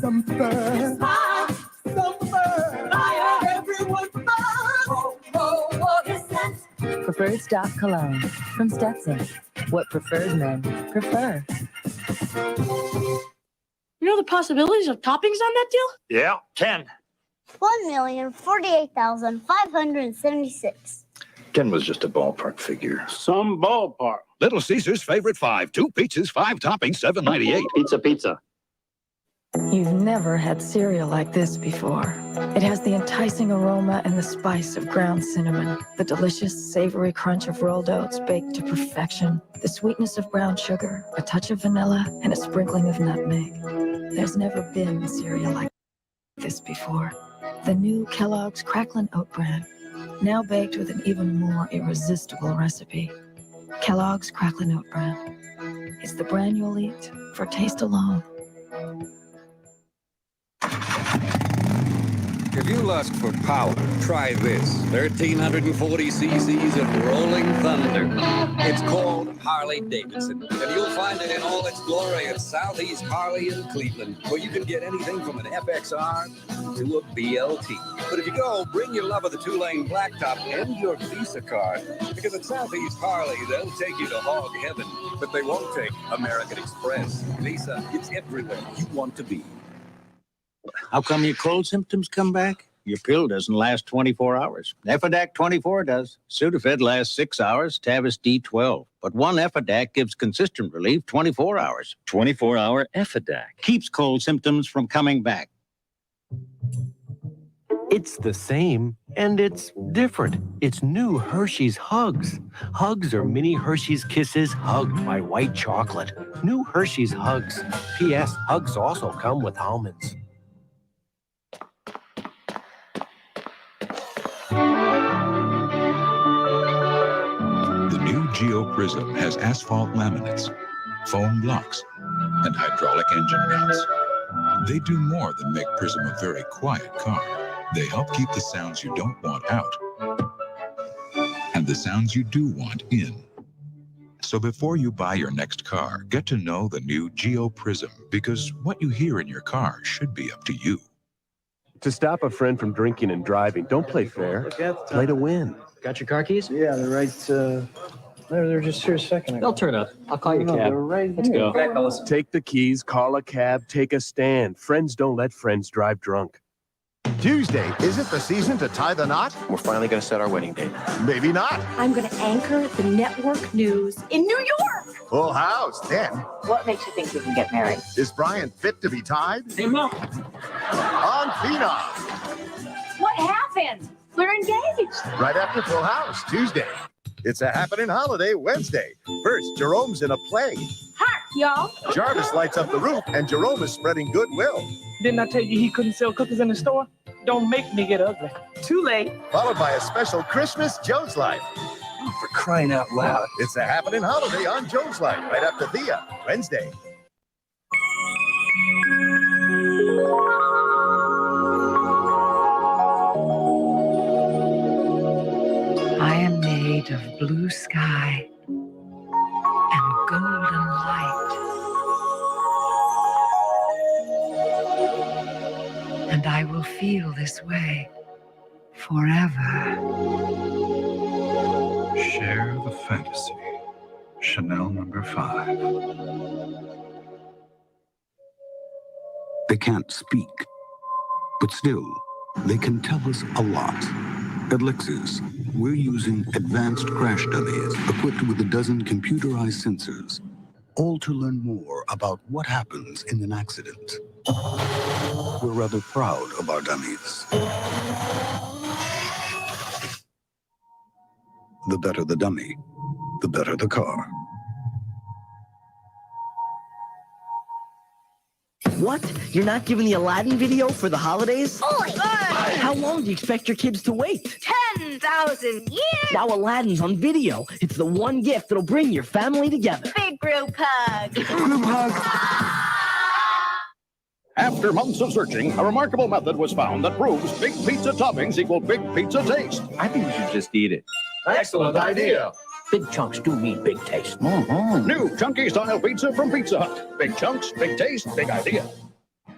some fur. Some fur. Everyone's fur. What is that? Preferred stock cologne from Stetson. What preferred men prefer. You know the possibilities of toppings on that deal? Yeah, 10. 1,048,576. 10 was just a ballpark figure. Some ballpark. Little Caesar's favorite 5. 2 pizzas, 5 toppings, $7.98. Pizza. You've never had cereal like this before. It has the enticing aroma and the spice of ground cinnamon, the delicious, savory crunch of rolled oats baked to perfection, the sweetness of brown sugar, a touch of vanilla, and a sprinkling of nutmeg. There's never been cereal like this before. The new Kellogg's Cracklin' Oat Bran, now baked with an even more irresistible recipe. Kellogg's Cracklin' Oat Bran. It's the bran you'll eat for taste alone. If you lust for power, try this. 1,340 cc's of rolling thunder. It's called Harley-Davidson, and you'll find it in all its glory at Southeast Harley in Cleveland, where you can get anything from an FXR to a BLT. But if you go, bring your love of the 2-lane blacktop and your Visa card, because at Southeast Harley, they'll take you to hog heaven, but they won't take American Express. Visa, it's everywhere you want to be. How come your cold symptoms come back? Your pill doesn't last 24 hours. Effidac 24 does. Sudafed lasts 6 hours, Tavis D12. But one Effidac gives consistent relief 24 hours. 24-hour Effidac. Keeps cold symptoms from coming back. It's the same, and it's different. It's new Hershey's Hugs. Hugs are mini Hershey's Kisses hugged by white chocolate. New Hershey's Hugs. P.S. Hugs also come with almonds. The new Geo Prism has asphalt laminates, foam blocks, and hydraulic engine mounts. They do more than make Prism a very quiet car. They help keep the sounds you don't want out and the sounds you do want in. So before you buy your next car, get to know the new Geo Prism, because what you hear in your car should be up to you. To stop a friend from drinking and driving, don't play fair. Play to win. Got your car keys? Yeah, they're right. They're just here a second ago. They'll turn up. I'll call your cab. They're right Let's here. go. Take the keys, call a cab, take a stand. Friends don't let friends drive drunk. Tuesday isn't the season to tie the knot? We're finally going to set our wedding date. Maybe not. I'm going to anchor the network news in New York. Full house, then. What makes you think we can get married? Is Brian fit to be tied? Hey, Mom. On Phenom. What happened? We're engaged. Right after Full House, Tuesday. It's a happening holiday Wednesday. First, Jerome's in a play. Hark, y'all. Jarvis lights up the roof, and Jerome is spreading goodwill. Didn't I tell you he couldn't sell cookies in the store? Don't make me get ugly. Too late. Followed by a special Christmas Joe's Life. Oh, for crying out loud. It's a happening holiday on Joe's Life, right after Thea, Wednesday. I am made of blue sky and golden light. And I will feel this way forever. Share the fantasy. Chanel number 5. They can't speak, but still, they can tell us a lot. At Lexus, we're using advanced crash dummies equipped with a dozen computerized sensors, all to learn more about what happens in an accident. We're rather proud of our dummies. The better the dummy, the better the car. What? You're not giving the Aladdin video for the holidays? Oi! How long do you expect your kids to wait? 10,000 years. Now Aladdin's on video. It's the one gift that'll bring your family together. Big group hug. Group hug. After months of searching, a remarkable method was found that proves big pizza toppings equal big pizza taste. I think you should just eat it. Excellent idea. Big chunks do mean big taste. New chunky style pizza from Pizza Hut. Big chunks, big taste, big idea.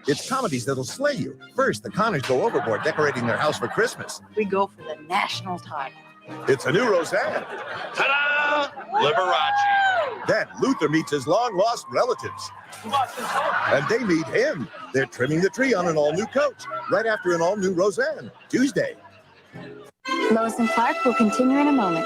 It's comedies that'll slay you. First, the Connors go overboard decorating their house for Christmas. We go for the national title. It's a new Roseanne. Ta-da! Liberace. Then Luther meets his long-lost relatives. And they meet him. They're trimming the tree on an all-new Coach, right after an all-new Roseanne, Tuesday. Lois and Clark will continue in a moment.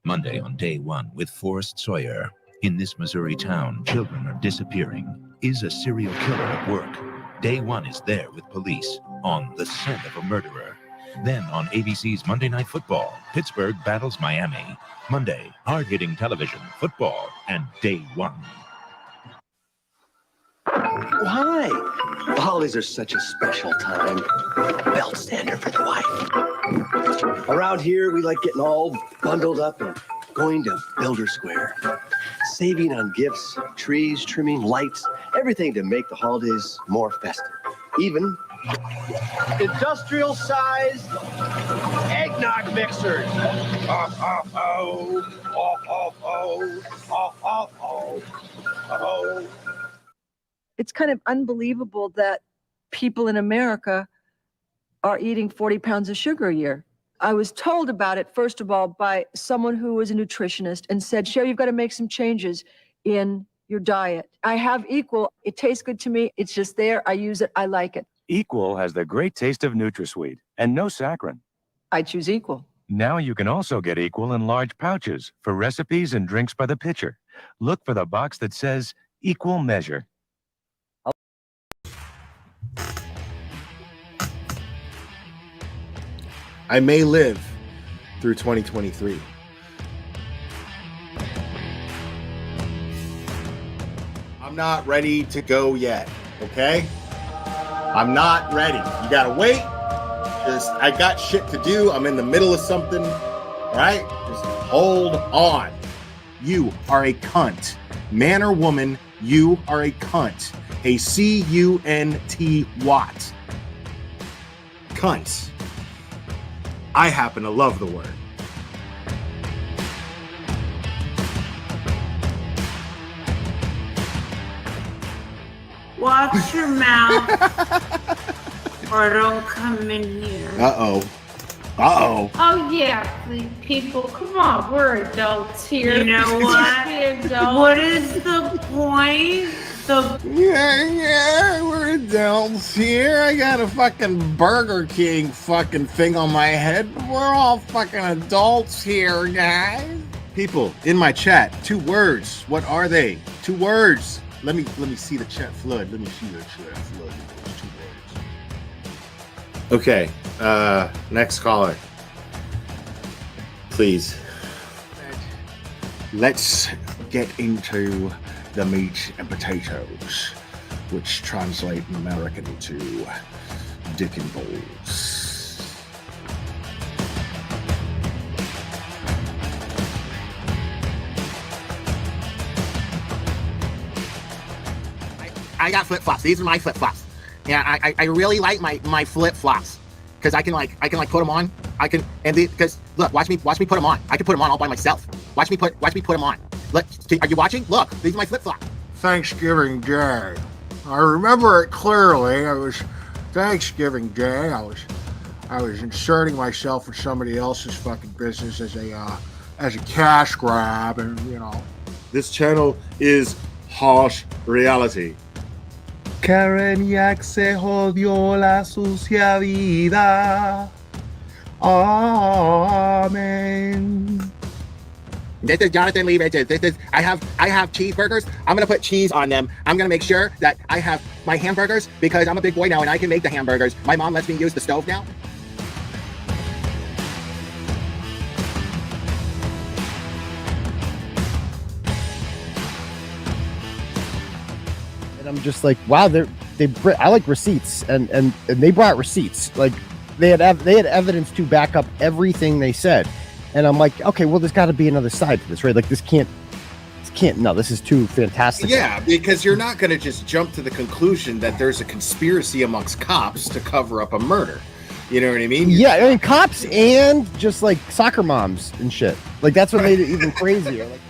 Monday on day one with Forrest Sawyer. In this Missouri town, children are disappearing. Is a serial killer at work? Day one is there with police on the scent of a murderer. Then on ABC's Monday Night Football, Pittsburgh battles Miami. Monday, hard-hitting television, football, and day one. Oh, hi. The holidays are such a special time. Belt sander for the wife. Around here, we like getting all bundled up and going to Builder Square. Saving on gifts, trees, trimming, lights, everything to make the holidays more festive. Even industrial-sized eggnog mixers. It's kind of unbelievable that people in America are eating 40 pounds of sugar a year. I was told about it, first of all, by someone who was a nutritionist and said, Sherry, you've got to make some changes in your diet. I have Equal. It tastes good to me. It's just there. I use it. I like it. Equal has the great taste of NutraSweet and no saccharin. I choose Equal. Now you can also get Equal in large pouches for recipes and drinks by the pitcher. Look for the box that says Equal Measure. I may live through 2023. I'm not ready to go yet, okay? I'm not ready. You gotta wait. I got shit to do. I'm in the middle of something, all right? Just hold on. You are a cunt. Man or woman, you are a cunt. A C-U-N-T what? Cunts. I happen to love the word. Watch your mouth or don't come in here. Uh-oh. Uh-oh. Oh, yeah, please, people, come on, we're adults here. You know what? What is the point? Yeah, we're adults here. I got a fucking Burger King fucking thing on my head. We're all fucking adults here, guys. People in my chat, 2 words. What are they? 2 words. Let me see the chat flood. Let me see the chat flood. 2 words. Okay. Next caller. Please. Let's get into the meat and potatoes, which translate in American to dick and balls. I got flip-flops. These are my flip-flops. Yeah, I really like my flip-flops because I can put them on. Because look, watch me put them on. I can put them on all by myself. Watch me put them on. Look, are you watching? Look, these are my flip-flops. Thanksgiving Day. I remember it clearly. It was Thanksgiving Day. I was inserting myself in somebody else's fucking business as a cash grab, and you know. This channel is harsh reality. Karen Yak se jodió la sucia vida. Amen. This is Jonathan Lee Riches. I have cheeseburgers. I'm gonna put cheese on them. I'm gonna make sure that I have my hamburgers because I'm a big boy now and I can make the hamburgers. My mom lets me use the stove now. And I'm just like, wow, I like receipts, and they brought receipts. Like they had evidence to back up everything they said. And I'm like, okay, well, there's got to be another side to this, right? Like this can't, no, this is too fantastic. Yeah, because you're not going to just jump to the conclusion that there's a conspiracy amongst cops to cover up a murder. You know what I mean? Yeah, I mean, cops and just like soccer moms and shit. Like that's what made it even crazier. Like,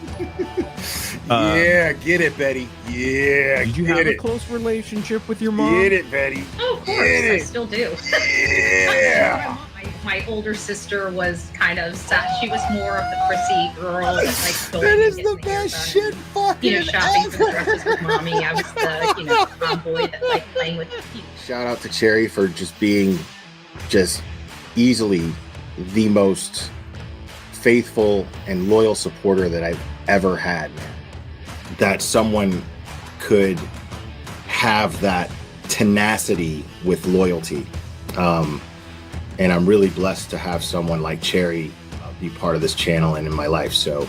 Yeah, get it, Betty. Yeah, Did you get have a it. close relationship with your mom? Get it, Betty. Oh, of course, Get I it. still do. Yeah. My older sister was kind of sad. She was more of the prissy girl that like going That and is getting the the hair best done shit and, fucking shopping for the ever. dresses with mommy. I was the, tomboy that liked playing with the cute. Shout out to Cherry for just being just easily the most faithful and loyal supporter that I've ever had, man. That someone could have that tenacity with loyalty. And I'm really blessed to have someone like Cherry be part of this channel and in my life. So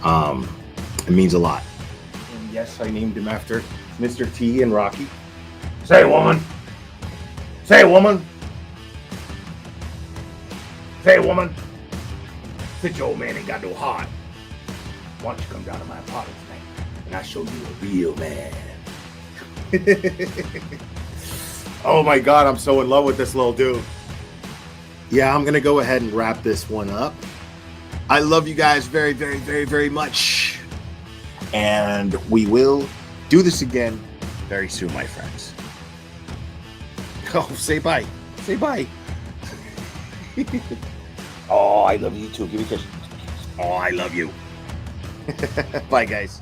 it means a lot. And yes, I named him after Mr. T and Rocky. Say, woman. Say, woman. Say, woman. Since your old man ain't got no heart, why don't you come down to my apartment tonight and I'll show you a real man. Oh my God, I'm so in love with this little dude. Yeah, I'm gonna go ahead and wrap this one up. I love you guys very, very, very, very much. And we will do this again very soon, my friends. Oh, say bye. Say bye. Oh, I love you too. Give me a kiss. Oh, I love you. Bye, guys.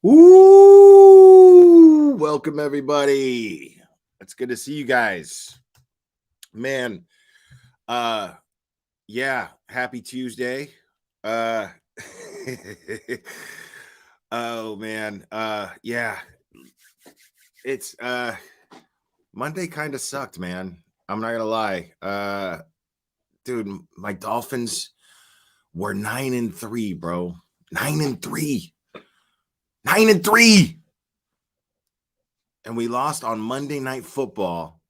Ooh, welcome everybody. It's good to see you guys. Man, yeah, happy Tuesday. Oh man, yeah. It's Monday kind of sucked, man. I'm not gonna lie. Dude, my Dolphins were 9-3, bro. 9-3. 9-3. And we lost on Monday Night Football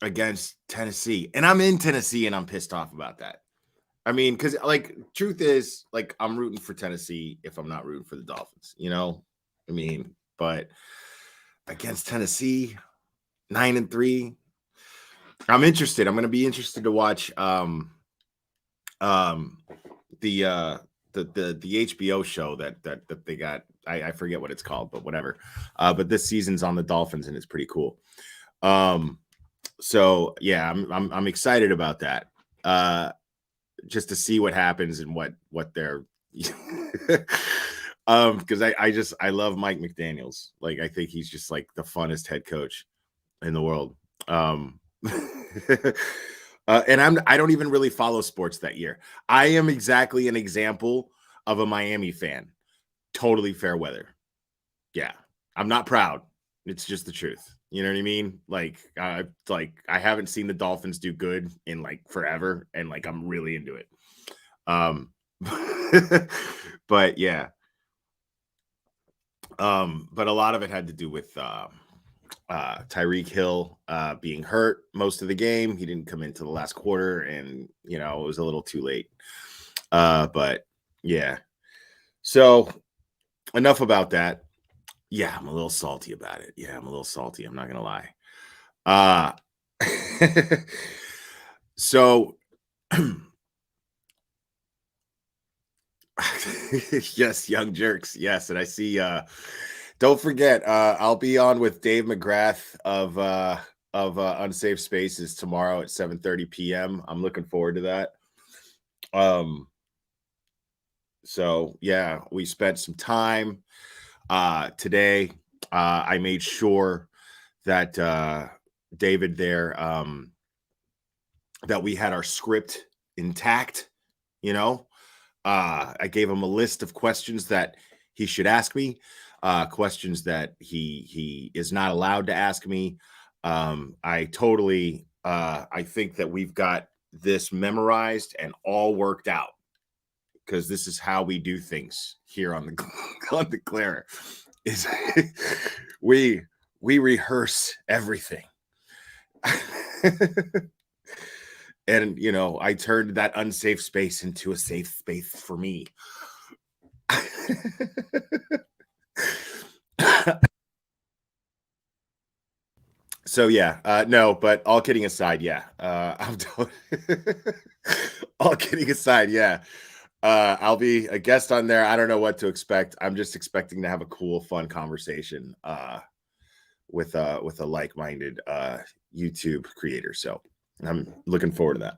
against Tennessee. And I'm in Tennessee and I'm pissed off about that. I mean, because like truth is, like, I'm rooting for Tennessee if I'm not rooting for the Dolphins, you know? I mean, but against Tennessee, 9-3. I'm interested. I'm gonna be interested to watch the HBO show that they got. I forget what it's called, but whatever. But this season's on the Dolphins and it's pretty cool. So yeah, I'm excited about that. Just to see what happens and what they're because I love Mike McDaniels. Like, I think he's just like the funnest head coach in the world. And I don't even really follow sports that year. I am exactly an example of a Miami fan. Totally fair weather. Yeah, I'm not proud. It's just the truth. You know what I mean? Like I haven't seen the Dolphins do good in like forever, and like I'm really into it. But yeah. But a lot of it had to do with Tyreek Hill being hurt most of the game. He didn't come into the last quarter, and you know, it was a little too late. But yeah. So enough about that. Yeah, I'm a little salty about it. Yeah, I'm a little salty. I'm not gonna lie. So yes, young jerks. Yes, and I see Don't forget, I'll be on with Dave McGrath of Unsafe Spaces tomorrow at 7:30 p.m. I'm looking forward to that. So yeah, we spent some time today. I made sure that David there that we had our script intact. You know, I gave him a list of questions that he should ask me, questions that he is not allowed to ask me. I think that we've got this memorized and all worked out, because this is how we do things here on the on the Clara. Is we rehearse everything. And you know, I turned that unsafe space into a safe space for me. So yeah, no, but all kidding aside, yeah, all kidding aside, yeah, I'll be a guest on there. I don't know what to expect. I'm just expecting to have a cool, fun conversation with a like-minded YouTube creator. So I'm looking forward to that.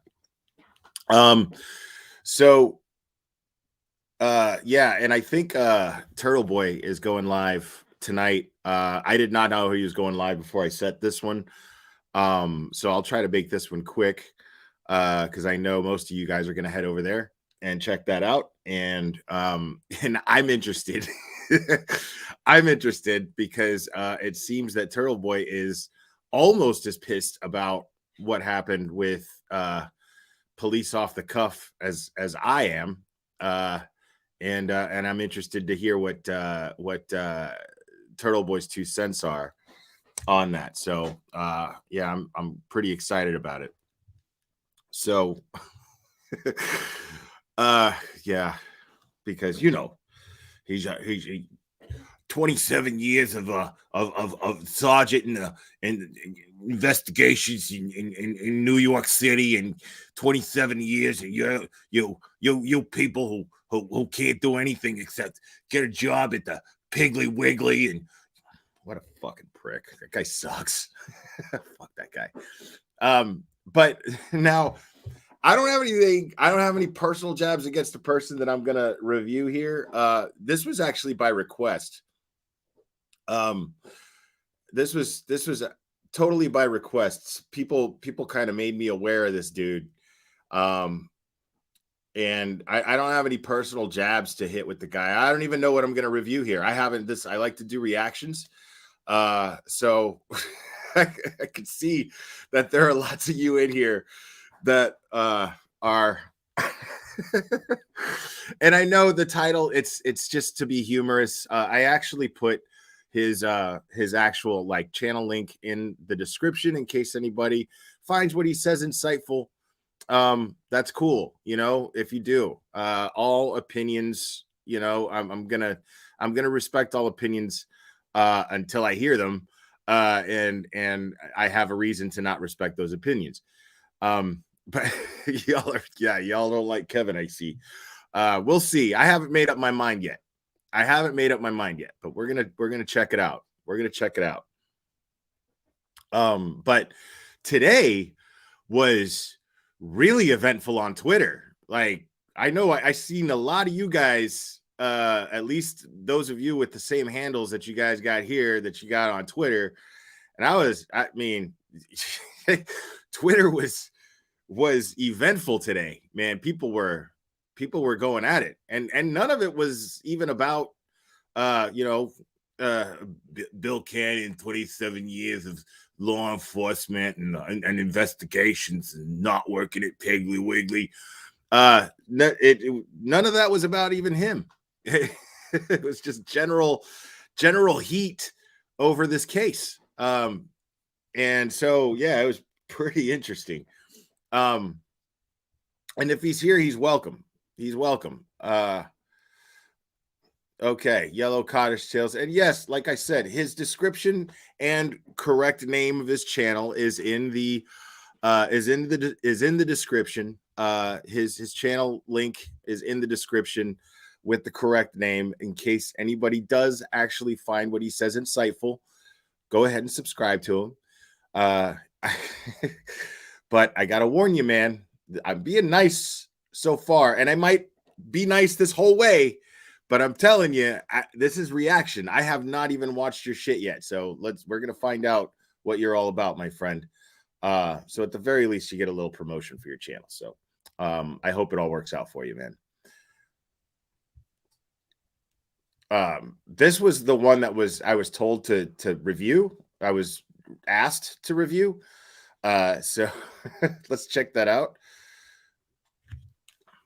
Yeah, and I think Turtle Boy is going live tonight. I did not know he was going live before I set this one. So I'll try to make this one quick, because I know most of you guys are going to head over there and check that out. And I'm interested. I'm interested because it seems that Turtle Boy is almost as pissed about what happened with police off the cuff as I am. And I'm interested to hear what Turtle Boy's 2 cents are on that. So yeah, I'm pretty excited about it. So yeah, because you know he's 27 years of sergeant in investigations in New York City, and 27 years, and you people who can't do anything except get a job at the Piggly Wiggly. And what a fucking prick. That guy sucks. Fuck that guy. But now I don't have any personal jabs against the person that I'm gonna review here. This was actually by request. This was totally by requests. People kind of made me aware of this dude. And I don't have any personal jabs to hit with the guy. I don't even know what I'm going to review here. I like to do reactions. So I can see that there are lots of you in here that are and I know the title, it's just to be humorous. I actually put his actual like channel link in the description in case anybody finds what he says insightful. That's cool. You know, if you do, all opinions, you know, I'm gonna respect all opinions until I hear them. And I have a reason to not respect those opinions. But y'all don't like Kevin, I see. We'll see. I haven't made up my mind yet. But we're gonna check it out. But today was really eventful on Twitter. Like, I know I seen a lot of you guys, at least those of you with the same handles that you guys got here, that you got on Twitter. And I mean, Twitter was eventful today, man. People were going at it, and none of it was even about Bill Cannon, 27 years of law enforcement and investigations and not working at Piggly Wiggly. None of that was about even him. It was just general heat over this case. And so yeah, it was pretty interesting. And if he's here, he's welcome. Okay, Yellow Cottage Tales. And yes, like I said, his description and correct name of his channel is in the description. His channel link is in the description. with the correct name in case anybody does actually find what he says insightful. Go ahead and subscribe to him. But I got to warn you, man, I'm being nice so far, and I might be nice this whole way, but I'm telling you, this is reaction. I have not even watched your shit yet. So we're going to find out what you're all about, my friend. So at the very least, you get a little promotion for your channel. So I hope it all works out for you, man. This was the one that I was told to review. I was asked to review. So let's check that out.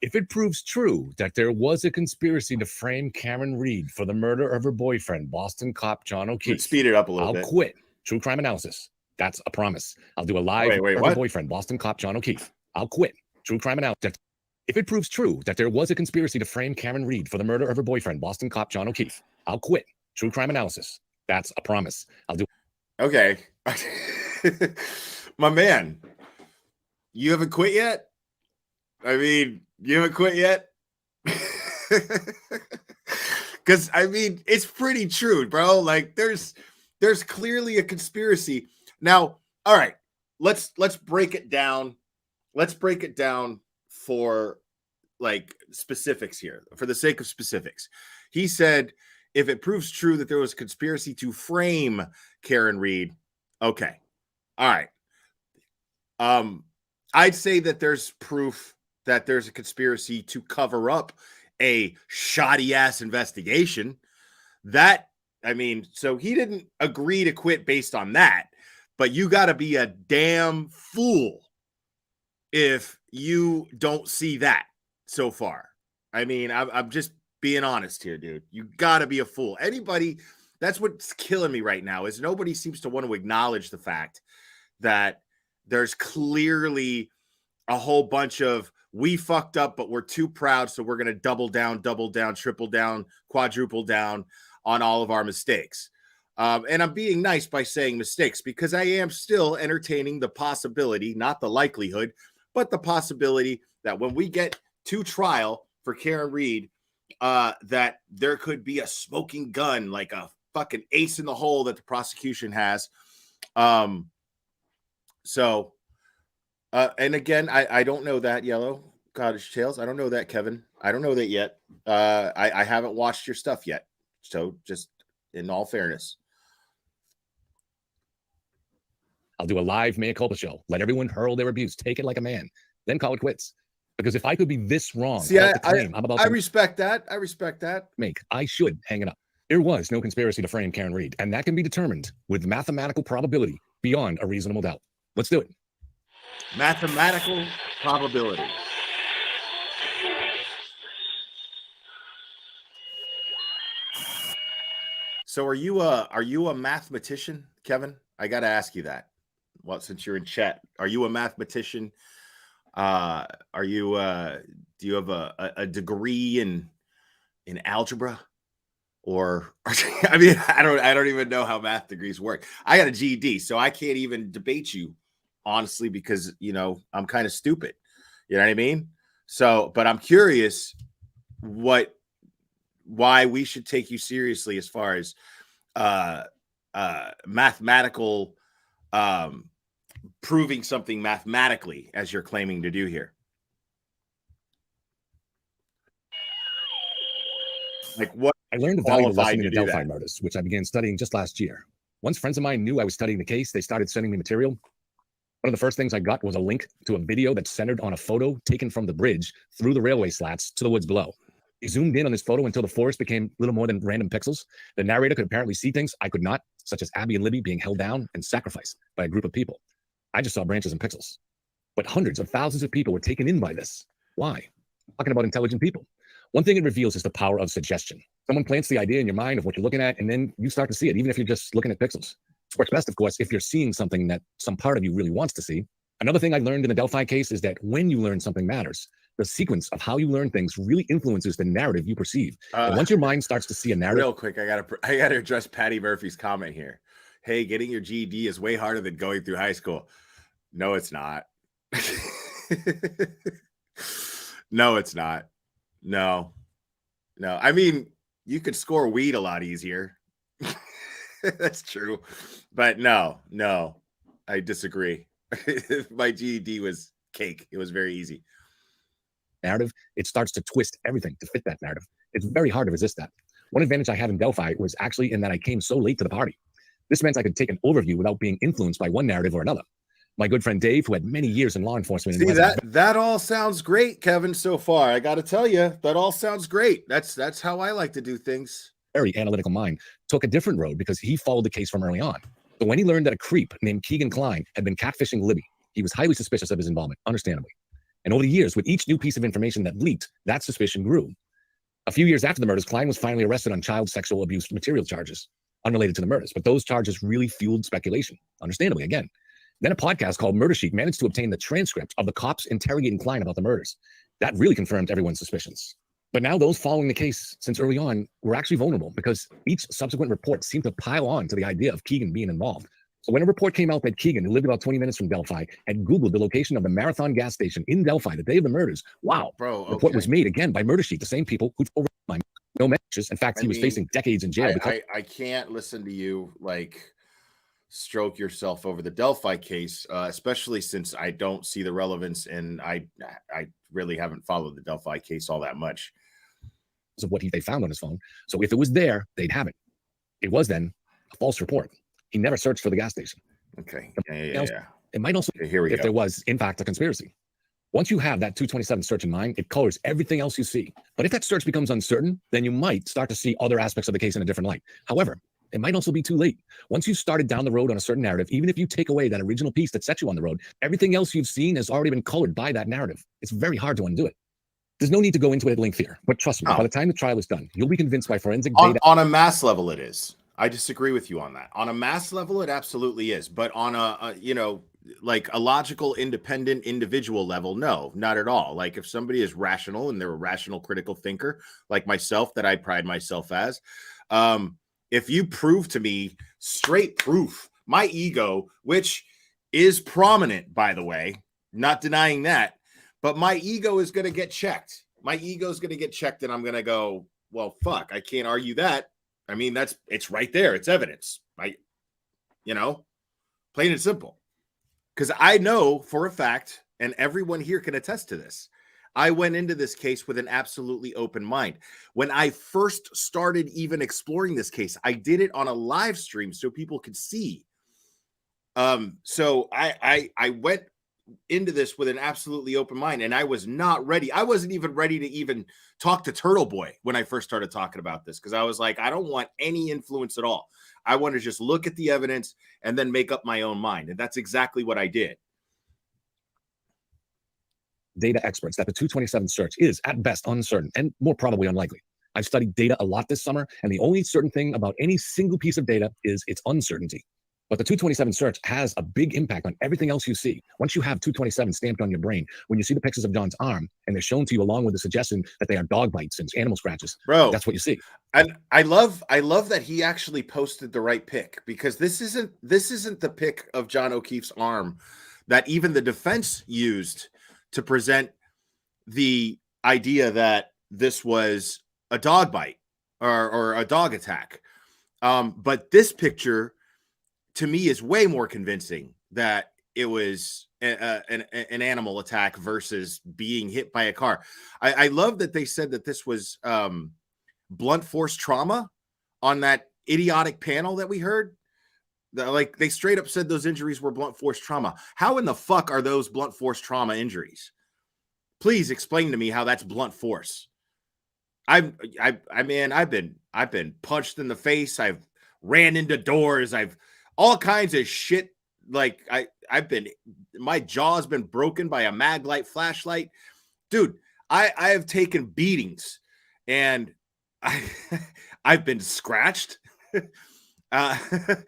If it proves true that there was a conspiracy to frame Karen Reed for the murder of her boyfriend, Boston cop John O'Keefe, speed it up a little bit. I'll quit True Crime Analysis. That's a promise. I'll do a live wait, her what? boyfriend, Boston cop John O'Keefe. I'll quit True Crime Analysis. If it proves true that there was a conspiracy to frame Karen Reed for the murder of her boyfriend, Boston cop John O'Keefe, I'll quit True Crime Analysis. That's a promise. I'll do. Okay. My man, you haven't quit yet? I mean, you haven't quit yet? Because, I mean, it's pretty true, bro. Like, there's clearly a conspiracy. Now, all right, let's break it down. Let's break it down for, like, specifics here, for the sake of specifics. He said, if it proves true that there was a conspiracy to frame Karen Reed, okay. All right. I'd say that there's proof that there's a conspiracy to cover up a shoddy ass investigation. That, I mean, so he didn't agree to quit based on that, but you got to be a damn fool if you don't see that so far. I mean, I'm just being honest here, dude. You got to be a fool. Anybody, that's what's killing me right now, is nobody seems to want to acknowledge the fact that there's clearly a whole bunch of, we fucked up, but we're too proud, so we're going to double down, triple down, quadruple down on all of our mistakes. And I'm being nice by saying mistakes, because I am still entertaining the possibility, not the likelihood, but the possibility that when we get to trial for Karen Reed, that there could be a smoking gun, like a fucking ace in the hole that the prosecution has. And again, I don't know that, Yellow Cottage Tales. I don't know that, Kevin. I don't know that yet. I haven't watched your stuff yet. So just in all fairness. I'll do a live mea culpa show. Let everyone hurl their abuse. Take it like a man. Then call it quits. Because if I could be this wrong, See, I respect that. I respect that. I should hang it up. There was no conspiracy to frame Karen Reed, and that can be determined with mathematical probability beyond a reasonable doubt. Let's do it. Mathematical probability. So are you a mathematician, Kevin? I got to ask you that. Well, since you're in chat, are you a mathematician? Do you have a degree in algebra? Or I mean, I don't even know how math degrees work. I got a GED, so I can't even debate you, honestly, because, you know, I'm kind of stupid. You know what I mean? So, but I'm curious why we should take you seriously as far as mathematical, proving something mathematically, as you're claiming to do here. Like, what? I learned the value of listening to Delphi murders, which I began studying just last year. Once friends of mine knew I was studying the case, they started sending me material. One of the first things I got was a link to a video that centered on a photo taken from the bridge through the railway slats to the woods below. He zoomed in on this photo until the forest became little more than random pixels. The narrator could apparently see things I could not, such as Abby and Libby being held down and sacrificed by a group of people. I just saw branches and pixels. But hundreds of thousands of people were taken in by this. Why? I'm talking about intelligent people. One thing it reveals is the power of suggestion. Someone plants the idea in your mind of what you're looking at, and then you start to see it, even if you're just looking at pixels. It works best, of course, if you're seeing something that some part of you really wants to see. Another thing I learned in the Delphi case is that when you learn something matters, the sequence of how you learn things really influences the narrative you perceive. And once your mind starts to see a narrative... Real quick, I gotta address Patty Murphy's comment here. Hey, getting your GED is way harder than going through high school. No, it's not. No, it's not. No. No, I mean, you could score weed a lot easier. That's true. But no, I disagree. My GED was cake. It was very easy. Narrative, it starts to twist everything to fit that narrative. It's very hard to resist that. One advantage I had in Delphi was actually in that I came so late to the party. This meant I could take an overview without being influenced by one narrative or another. My good friend Dave, who had many years in law enforcement, See, that all sounds great, Kevin, so far. I got to tell you, that all sounds great. That's how I like to do things. Very analytical mind, took a different road because he followed the case from early on. So when he learned that a creep named Keegan Klein had been catfishing Libby, he was highly suspicious of his involvement, understandably. And over the years, with each new piece of information that leaked, that suspicion grew. A few years after the murders, Klein was finally arrested on child sexual abuse material charges, unrelated to the murders. But those charges really fueled speculation, understandably, again. Then a podcast called Murder Sheet managed to obtain the transcript of the cops interrogating Klein about the murders. That really confirmed everyone's suspicions. But now those following the case since early on were actually vulnerable because each subsequent report seemed to pile on to the idea of Keegan being involved. So when a report came out that Keegan, who lived about 20 minutes from Delphi, had Googled the location of the Marathon gas station in Delphi the day of the murders, wow, bro, okay. Report was made again by Murder Sheet, the same people who've over my no mentions. In fact, he was facing decades in jail. I can't listen to you stroke yourself over the Delphi case, especially since I don't see the relevance, and I really haven't followed the Delphi case all that much. Of what they found on his phone. So if it was there, they'd have it. It was then a false report. He never searched for the gas station. Okay. Yeah. It might also here we if go. There was, in fact, a conspiracy. Once you have that 227 search in mind, it colors everything else you see. But if that search becomes uncertain, then you might start to see other aspects of the case in a different light. However, it might also be too late. Once you've started down the road on a certain narrative, even if you take away that original piece that set you on the road, everything else you've seen has already been colored by that narrative. It's very hard to undo it. There's no need to go into it at length here, but trust me, by the time the trial is done, you'll be convinced by forensic data. On a mass level, it is. I disagree with you on that. On a mass level, it absolutely is. But on a logical, independent, individual level, no, not at all. Like if somebody is rational and they're a rational, critical thinker, like myself, that I pride myself as, if you prove to me straight proof, my ego, which is prominent, by the way, not denying that, but my ego is going to get checked. My ego is going to get checked, and I'm going to go, well, fuck, I can't argue that. I mean, it's right there. It's evidence. Plain and simple. Because I know for a fact, and everyone here can attest to this, I went into this case with an absolutely open mind. When I first started even exploring this case, I did it on a live stream so people could see. So I went into this with an absolutely open mind, and I was not ready. I wasn't even ready to even talk to Turtle Boy when I first started talking about this, because I was like, I don't want any influence at all. I want to just look at the evidence and then make up my own mind, and that's exactly what I did. Data experts that the 227 search is at best uncertain and more probably unlikely. I've studied data a lot this summer, and the only certain thing about any single piece of data is its uncertainty. But the 227 search has a big impact on everything else you see. Once you have 227 stamped on your brain, when you see the pictures of John's arm and they're shown to you along with the suggestion that they are dog bites and animal scratches, bro, that's what you see. And I love that he actually posted the right pic, because this isn't the pic of John O'Keefe's arm that even the defense used to present the idea that this was a dog bite or a dog attack. But this picture, to me, is way more convincing that it was an animal attack versus being hit by a car. I love that they said that this was blunt force trauma on that idiotic panel that we heard. They straight up said those injuries were blunt force trauma. How in the fuck are those blunt force trauma injuries? Please explain to me how that's blunt force. I've been punched in the face. I've ran into doors. I've all kinds of shit. Like my jaw's been broken by a Maglite flashlight. Dude, I have taken beatings, and I've been scratched. I've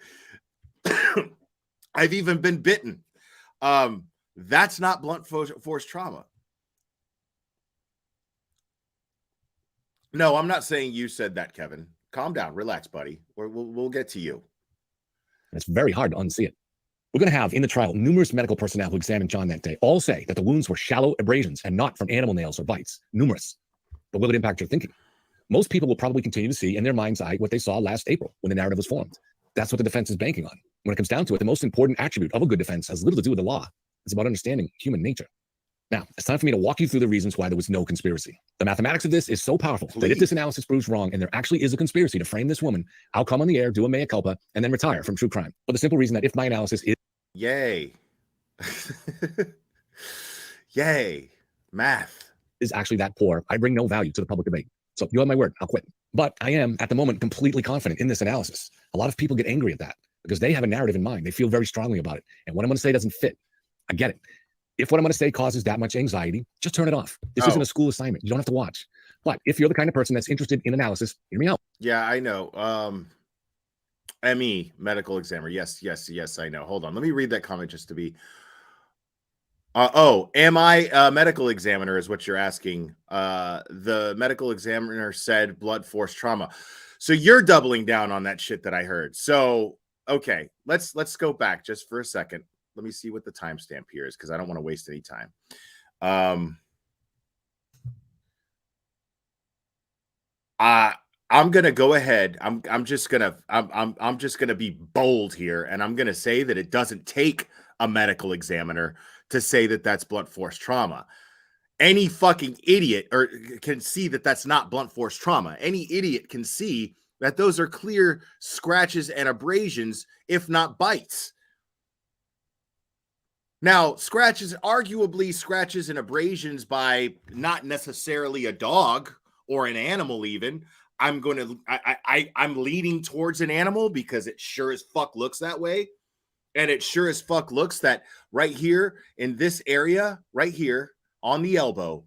even been bitten. That's not blunt force trauma. No, I'm not saying you said that, Kevin. Calm down. Relax, buddy. We'll get to you. It's very hard to unsee it. We're going to have in the trial numerous medical personnel who examined John that day all say that the wounds were shallow abrasions and not from animal nails or bites. Numerous. But will it impact your thinking? Most people will probably continue to see in their mind's eye what they saw last April when the narrative was formed. That's what the defense is banking on. When it comes down to it, the most important attribute of a good defense has little to do with the law. It's about understanding human nature. Now, it's time for me to walk you through the reasons why there was no conspiracy. The mathematics of this is so powerful that if this analysis proves wrong and there actually is a conspiracy to frame this woman, I'll come on the air, do a mea culpa, and then retire from true crime. For the simple reason that if my analysis is... Yay. Yay. Math. ...is actually that poor, I bring no value to the public debate. So you have my word, I'll quit. But I am, at the moment, completely confident in this analysis. A lot of people get angry at that because they have a narrative in mind. They feel very strongly about it. And what I'm going to say doesn't fit. I get it. If what I'm going to say causes that much anxiety, just turn it off. This isn't a school assignment. You don't have to watch. But if you're the kind of person that's interested in analysis, hear me out. Yeah, I know. ME, medical examiner. Yes, I know. Hold on. Let me read that comment just to be... am I a medical examiner is what you're asking. The medical examiner said blunt force trauma. So you're doubling down on that shit that I heard. So, okay, let's go back just for a second. Let me see what the timestamp here is because I don't want to waste any time. I'm gonna go ahead. I'm just gonna be bold here, and I'm gonna say that it doesn't take a medical examiner to say that that's blunt force trauma. Any fucking idiot can see that that's not blunt force trauma. Any idiot can see that those are clear scratches and abrasions, if not bites. Now, arguably scratches and abrasions by not necessarily a dog or an animal even. I'm leaning towards an animal because it sure as fuck looks that way. And it sure as fuck looks that right here in this area, right here on the elbow,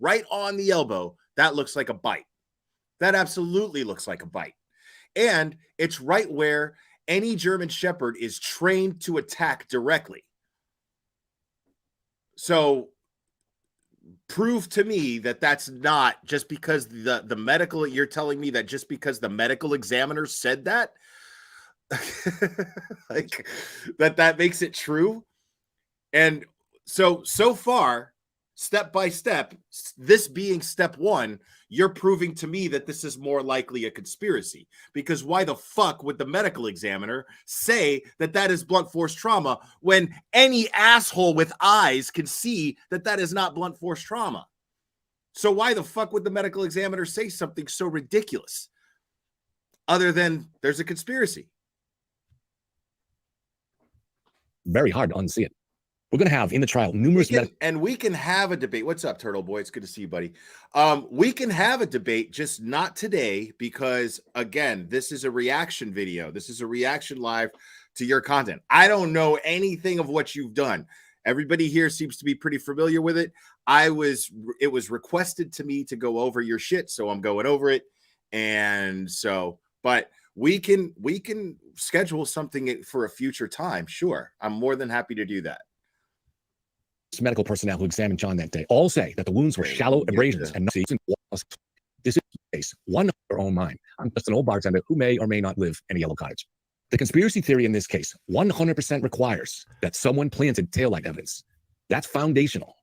that looks like a bite. That absolutely looks like a bite. And it's right where any German Shepherd is trained to attack directly. So prove to me that that's not just because the medical, you're telling me that just because the medical examiner said that, like that makes it true. And so far, step by step, this being step one, you're proving to me that this is more likely a conspiracy, because why the fuck would the medical examiner say that that is blunt force trauma when any asshole with eyes can see that that is not blunt force trauma? So why the fuck would the medical examiner say something so ridiculous other than there's a conspiracy? Very hard to unsee it. We're going to have in the trial numerous... And we can have a debate. What's up, Turtle Boy? It's good to see you, buddy. We can have a debate, just not today, because, again, this is a reaction video. This is a reaction live to your content. I don't know anything of what you've done. Everybody here seems to be pretty familiar with it. It was requested to me to go over your shit, so I'm going over it. And so, but we can schedule something for a future time. Sure. I'm more than happy to do that. Medical personnel who examined John that day all say that the wounds were shallow abrasions and not... This is the case, one of their own mind. I'm just an old bartender who may or may not live in a yellow cottage. The conspiracy theory in this case 100% requires that someone planted taillight evidence. That's foundational.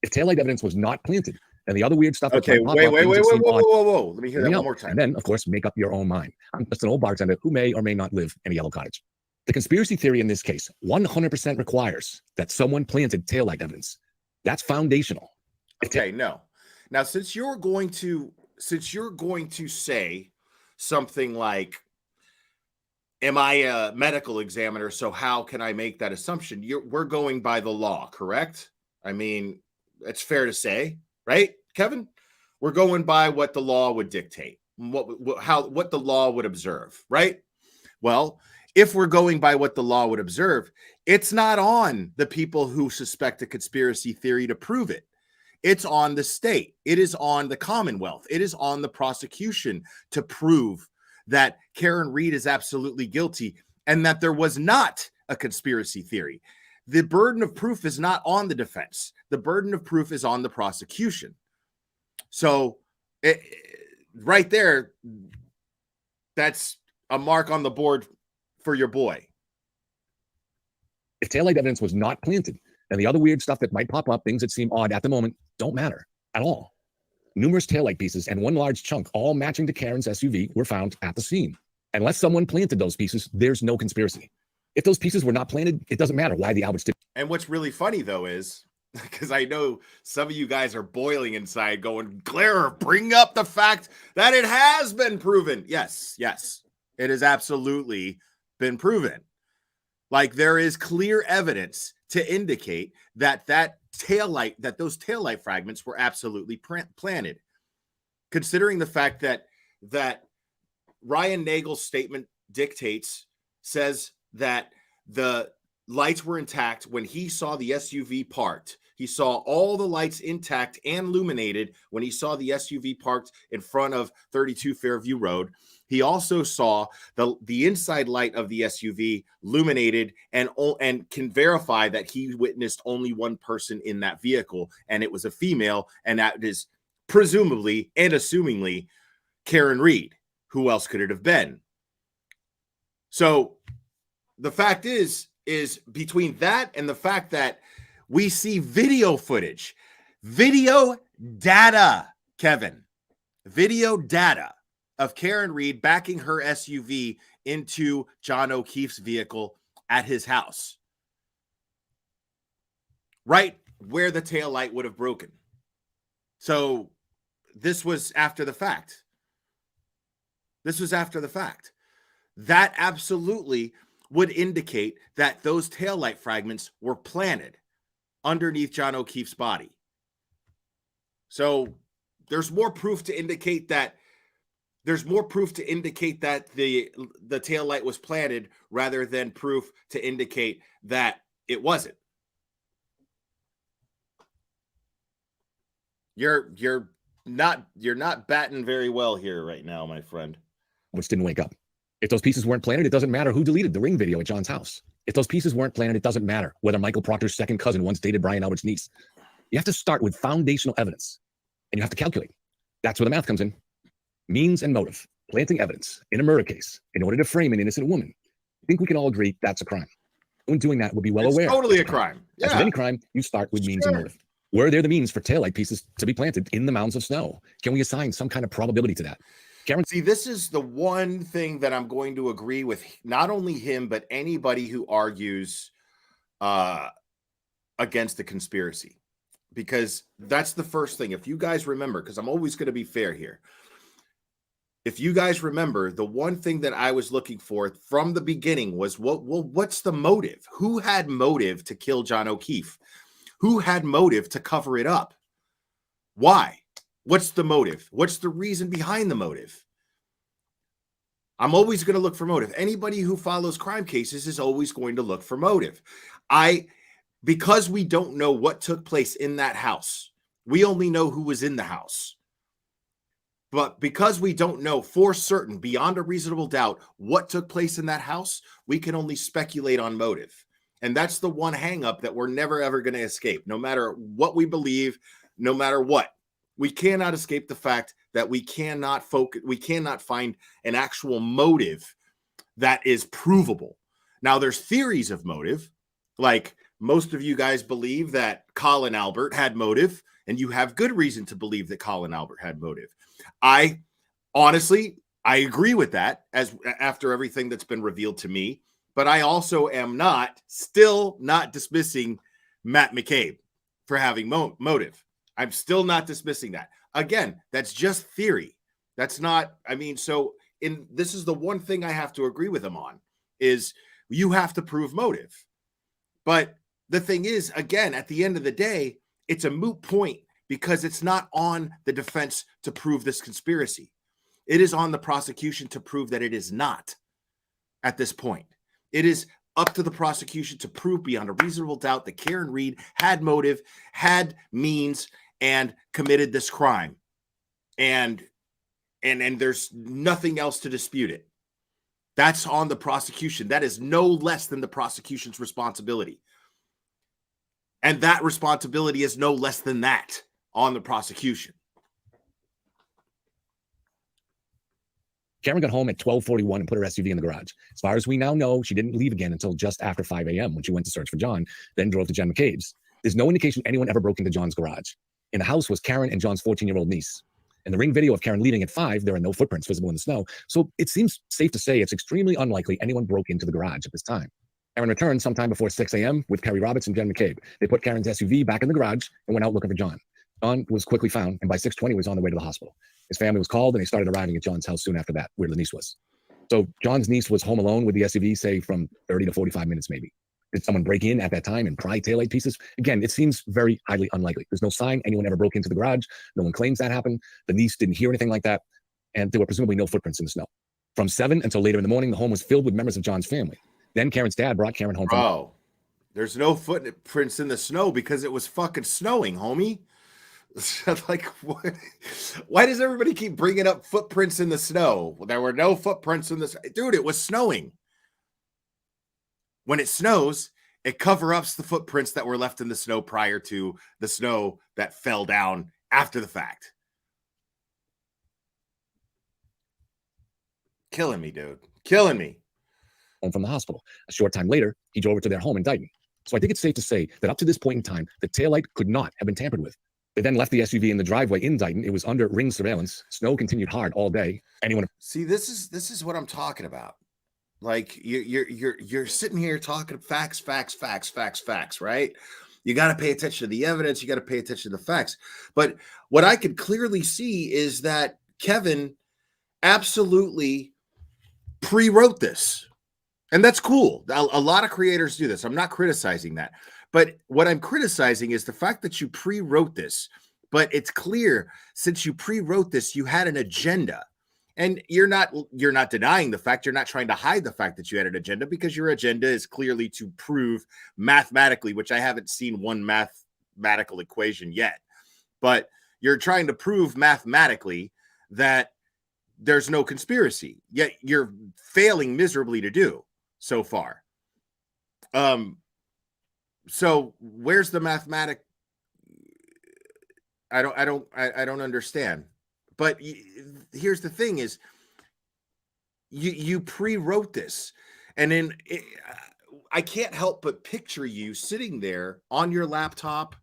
If taillight evidence was not planted, and the other weird stuff... Okay, wait, whoa. Let me hear that one more time. And then, of course, make up your own mind. I'm just an old bartender who may or may not live in a yellow cottage. The conspiracy theory in this case 100% requires that someone planted taillight evidence. That's foundational. Okay, no. Now, since you're going to say something like, am I a medical examiner, so how can I make that assumption? We're going by the law, correct? I mean, it's fair to say, right, Kevin? We're going by what the law would dictate, what the law would observe, right? Well, if we're going by what the law would observe, it's not on the people who suspect a conspiracy theory to prove it. It's on the state. It is on the Commonwealth. It is on the prosecution to prove that Karen Reed is absolutely guilty and that there was not a conspiracy theory. The burden of proof is not on the defense. The burden of proof is on the prosecution. So right there, that's a mark on the board for your boy. If taillight evidence was not planted, and the other weird stuff that might pop up, things that seem odd at the moment, don't matter at all. Numerous taillight pieces and one large chunk, all matching to Karen's SUV, were found at the scene. Unless someone planted those pieces, there's no conspiracy. If those pieces were not planted, it doesn't matter why the Alberts did. And what's really funny, though, is because I know some of you guys are boiling inside going, Claire, bring up the fact that it has been proven. Yes, it has absolutely been proven. Like, there is clear evidence to indicate that those taillight fragments were absolutely planted. Considering the fact that Ryan Nagel's statement says that the lights were intact when he saw the SUV parked. He saw all the lights intact and illuminated when he saw the SUV parked in front of 32 Fairview Road. He also saw the inside light of the SUV illuminated and can verify that he witnessed only one person in that vehicle, and it was a female, and that is presumably and assumingly Karen Reed. Who else could it have been? So the fact is between that and the fact that we see video footage, video data, Kevin, video data of Karen Reed backing her SUV into John O'Keefe's vehicle at his house, right where the taillight would have broken. So this was after the fact. That absolutely would indicate that those taillight fragments were planted underneath John O'Keefe's body. So there's more proof to indicate that the taillight was planted rather than proof to indicate that it wasn't. You're not batting very well here right now, my friend. Which didn't wake up. If those pieces weren't planted, it doesn't matter who deleted the Ring video at John's house. If those pieces weren't planted, it doesn't matter whether Michael Proctor's second cousin once dated Brian Albert's niece. You have to start with foundational evidence, and you have to calculate. That's where the math comes in. Means and motive. Planting evidence in a murder case in order to frame an innocent woman. I think we can all agree that's a crime. When doing that, would be well aware. Totally a crime. As with any crime, you start with means and motive. Were there the means for taillight pieces to be planted in the mounds of snow? Can we assign some kind of probability to that? See, this is the one thing that I'm going to agree with not only him, but anybody who argues against the conspiracy. Because that's the first thing. If you guys remember, because I'm always going to be fair here. If you guys remember, the one thing that I was looking for from the beginning was, what's the motive? Who had motive to kill John O'Keefe? Who had motive to cover it up? Why? What's the motive? What's the reason behind the motive? I'm always going to look for motive. Anybody who follows crime cases is always going to look for motive. Because we don't know what took place in that house, we only know who was in the house. But because we don't know for certain, beyond a reasonable doubt, what took place in that house, we can only speculate on motive. And that's the one hang up that we're never, ever going to escape. No matter what we believe, no matter what, we cannot escape the fact that we cannot find an actual motive that is provable. Now, there's theories of motive, like most of you guys believe that Colin Albert had motive, and you have good reason to believe that Colin Albert had motive. I agree with that after everything that's been revealed to me, but I also am still not dismissing Matt McCabe for having motive. I'm still not dismissing that. Again, that's just theory. That's not, this is the one thing I have to agree with him on, is you have to prove motive. But the thing is, again, at the end of the day, it's a moot point because it's not on the defense to prove this conspiracy. It is on the prosecution to prove that it is not at this point. It is up to the prosecution to prove beyond a reasonable doubt that Karen Reed had motive, had means, and committed this crime. And there's nothing else to dispute it. That's on the prosecution. That is no less than the prosecution's responsibility. And that responsibility is no less than that on the prosecution. Karen got home at 12:41 and put her SUV in the garage. As far as we now know, she didn't leave again until just after 5 a.m. when she went to search for John, then drove to Jen McCabe's. There's no indication anyone ever broke into John's garage. In the house was Karen and John's 14-year-old niece. In the ring video of Karen leaving at 5, there are no footprints visible in the snow, so it seems safe to say it's extremely unlikely anyone broke into the garage at this time. Karen returned sometime before 6 a.m. with Kerry Roberts and Jen McCabe. They put Karen's SUV back in the garage and went out looking for John. John was quickly found, and by 6:20 was on the way to the hospital. His family was called, and they started arriving at John's house soon after that, where the niece was. So John's niece was home alone with the SUV, say from 30 to 45 minutes maybe. Did someone break in at that time and pry taillight pieces? Again, it seems very highly unlikely. There's no sign anyone ever broke into the garage. No one claims that happened. The niece didn't hear anything like that, and there were presumably no footprints in the snow. From 7 until later in the morning, the home was filled with members of John's family. Then Karen's dad brought Karen home. Bro, there's no footprints in the snow because it was fucking snowing, homie. Like, what? Why does everybody keep bringing up footprints in the snow? There were no footprints in the snow. Dude, it was snowing. When it snows, it cover-ups the footprints that were left in the snow prior to the snow that fell down after the fact. Killing me, dude. Killing me. Home from the hospital. A short time later, he drove her to their home in Dighton. So I think it's safe to say that up to this point in time, the taillight could not have been tampered with. They then left the SUV in the driveway in Dighton. It was under ring surveillance. Snow continued hard all day. Anyone see this is what I'm talking about. Like you're sitting here talking facts, right? You got to pay attention to the evidence. You got to pay attention to the facts. But what I could clearly see is that Kevin absolutely pre-wrote this. And that's cool. A lot of creators do this. I'm not criticizing that. But what I'm criticizing is the fact that you pre-wrote this. But it's clear since you pre-wrote this, you had an agenda. And you're not denying the fact. You're not trying to hide the fact that you had an agenda, because your agenda is clearly to prove mathematically, which I haven't seen one mathematical equation yet. But you're trying to prove mathematically that there's no conspiracy. Yet you're failing miserably to do so far. So where's the mathematic? I don't understand. But here's the thing: is you pre-wrote this, and then I can't help but picture you sitting there on your laptop,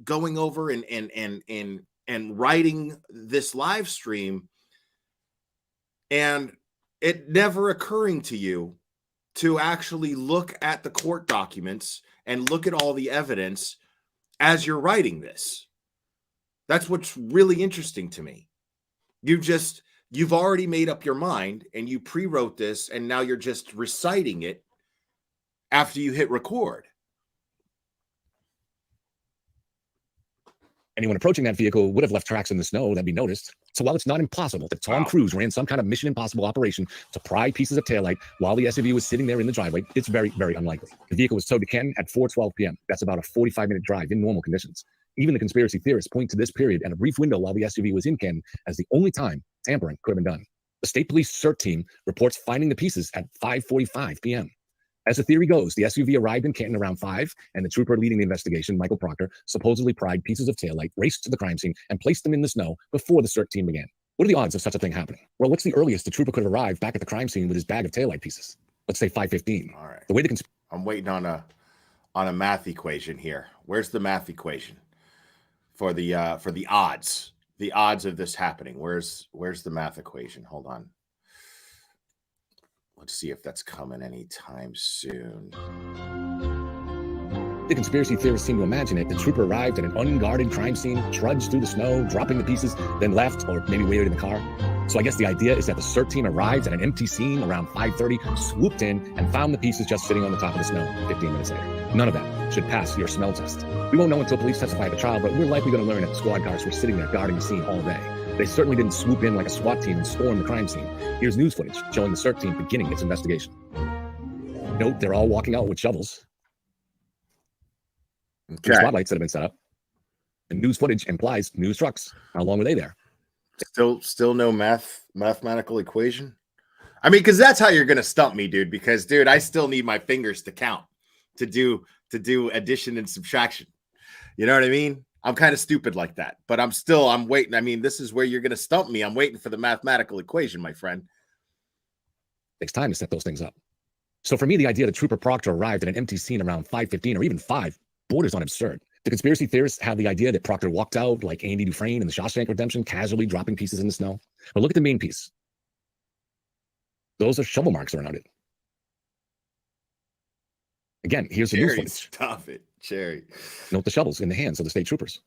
going over and writing this live stream, and it never occurring to you to actually look at the court documents and look at all the evidence as you're writing this. That's what's really interesting to me. You've already made up your mind and you pre-wrote this, and now you're just reciting it after you hit record. Anyone approaching that vehicle would have left tracks in the snow that'd be noticed. So while it's not impossible that Tom Cruise ran some kind of Mission Impossible operation to pry pieces of taillight while the SUV was sitting there in the driveway, it's very, very unlikely. The vehicle was towed to Canton at 4:12 p.m. That's about a 45-minute drive in normal conditions. Even the conspiracy theorists point to this period and a brief window while the SUV was in Canton as the only time tampering could have been done. The state police CERT team reports finding the pieces at 5:45 p.m. As the theory goes, the SUV arrived in Canton around 5, and the trooper leading the investigation, Michael Proctor, supposedly pried pieces of taillight, raced to the crime scene, and placed them in the snow before the CERT team began. What are the odds of such a thing happening? Well, what's the earliest the trooper could have arrived back at the crime scene with his bag of taillight pieces? Let's say 5:15. All right. The way I'm waiting on a math equation here. Where's the math equation for the odds? The odds of this happening. Where's the math equation? Hold on. Let's see if that's coming anytime soon. The conspiracy theorists seem to imagine it. The trooper arrived at an unguarded crime scene, trudged through the snow, dropping the pieces, then left, or maybe waited in the car. So I guess the idea is that the CERT team arrived at an empty scene around 5:30, swooped in, and found the pieces just sitting on the top of the snow 15 minutes later. None of that should pass your smell test. We won't know until police testify at the trial, but we're likely going to learn that the squad cars were sitting there guarding the scene all day. They certainly didn't swoop in like a SWAT team and storm the crime scene. Here's news footage showing the CERT team beginning its investigation. Note, they're all walking out with shovels. Okay. Spotlights that have been set up. And news footage implies news trucks. How long were they there? Still no mathematical equation? I mean, because that's how you're going to stump me, dude. Because, dude, I still need my fingers to count, to do addition and subtraction. You know what I mean? I'm kind of stupid like that, but I'm waiting. I mean, this is where you're going to stump me. I'm waiting for the mathematical equation, my friend. Takes time to set those things up. So for me, the idea that Trooper Proctor arrived at an empty scene around 5:15 or even 5 borders on absurd. The conspiracy theorists have the idea that Proctor walked out like Andy Dufresne in the Shawshank Redemption, casually dropping pieces in the snow. But look at the main piece. Those are shovel marks around it. Again, here's the new Cherry, footage. stop it, Cherry. Note the shovels in the hands of the state troopers.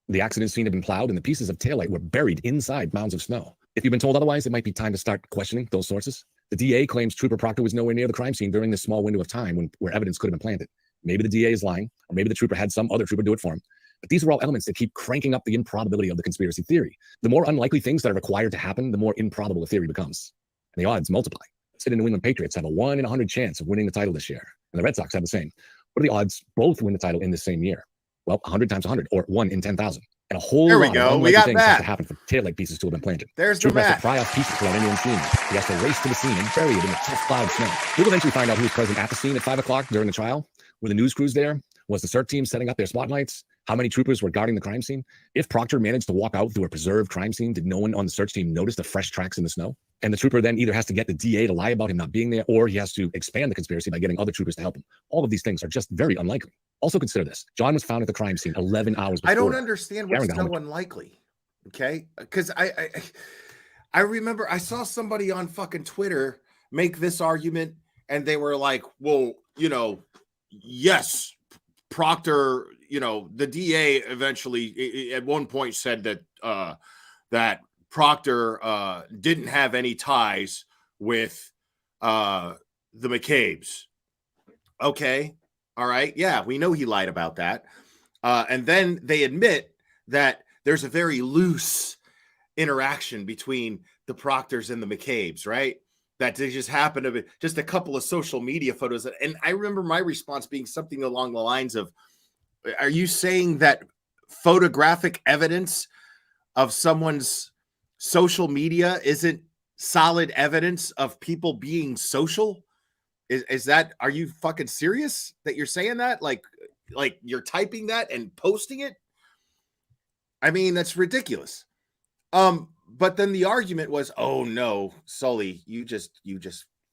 The accident scene had been plowed and the pieces of taillight were buried inside mounds of snow. If you've been told otherwise, it might be time to start questioning those sources. The DA claims Trooper Proctor was nowhere near the crime scene during this small window of time where evidence could have been planted. Maybe the DA is lying, or maybe the trooper had some other trooper do it for him. But these are all elements that keep cranking up the improbability of the conspiracy theory. The more unlikely things that are required to happen, the more improbable a theory becomes. And the odds multiply. Say the New England Patriots have a 1 in 100 chance of winning the title this year, and the Red Sox have the same. What are the odds both win the title in the same year? Well, 100 times 100, or 1 in 10,000. And a whole There we lot go. of We unlikely got things have Matt. to happen for taillight pieces to have been planted. There's the Trooper has Matt. to pry off pieces without anyone seeing them. He has to race to the scene and bury it in the tough plowed snow. We'll eventually find out who was present at the scene at 5 o'clock during the trial. Were the news crews there? Was the CERT team setting up their spotlights? How many troopers were guarding the crime scene? If Proctor managed to walk out through a preserved crime scene, did no one on the search team notice the fresh tracks in the snow? And the trooper then either has to get the DA to lie about him not being there, or he has to expand the conspiracy by getting other troopers to help him. All of these things are just very unlikely. Also consider this. John was found at the crime scene 11 hours before. I don't understand what's Karen got so home. unlikely. Okay, because I remember I saw somebody on fucking Twitter make this argument, and they were like, "Well, yes, Proctor, the DA eventually at one point said that that Proctor didn't have any ties with the McCabe's." Okay, all right, yeah, we know he lied about that, and then they admit that there's a very loose interaction between the Proctors and the McCabe's, right? That they just happened to be just a couple of social media photos. And I remember my response being something along the lines of, are you saying that photographic evidence of someone's social media isn't solid evidence of people being social? Is that, are you fucking serious that you're saying that? Like you're typing that and posting it? I mean, that's ridiculous. But then the argument was, oh no, Sully, you just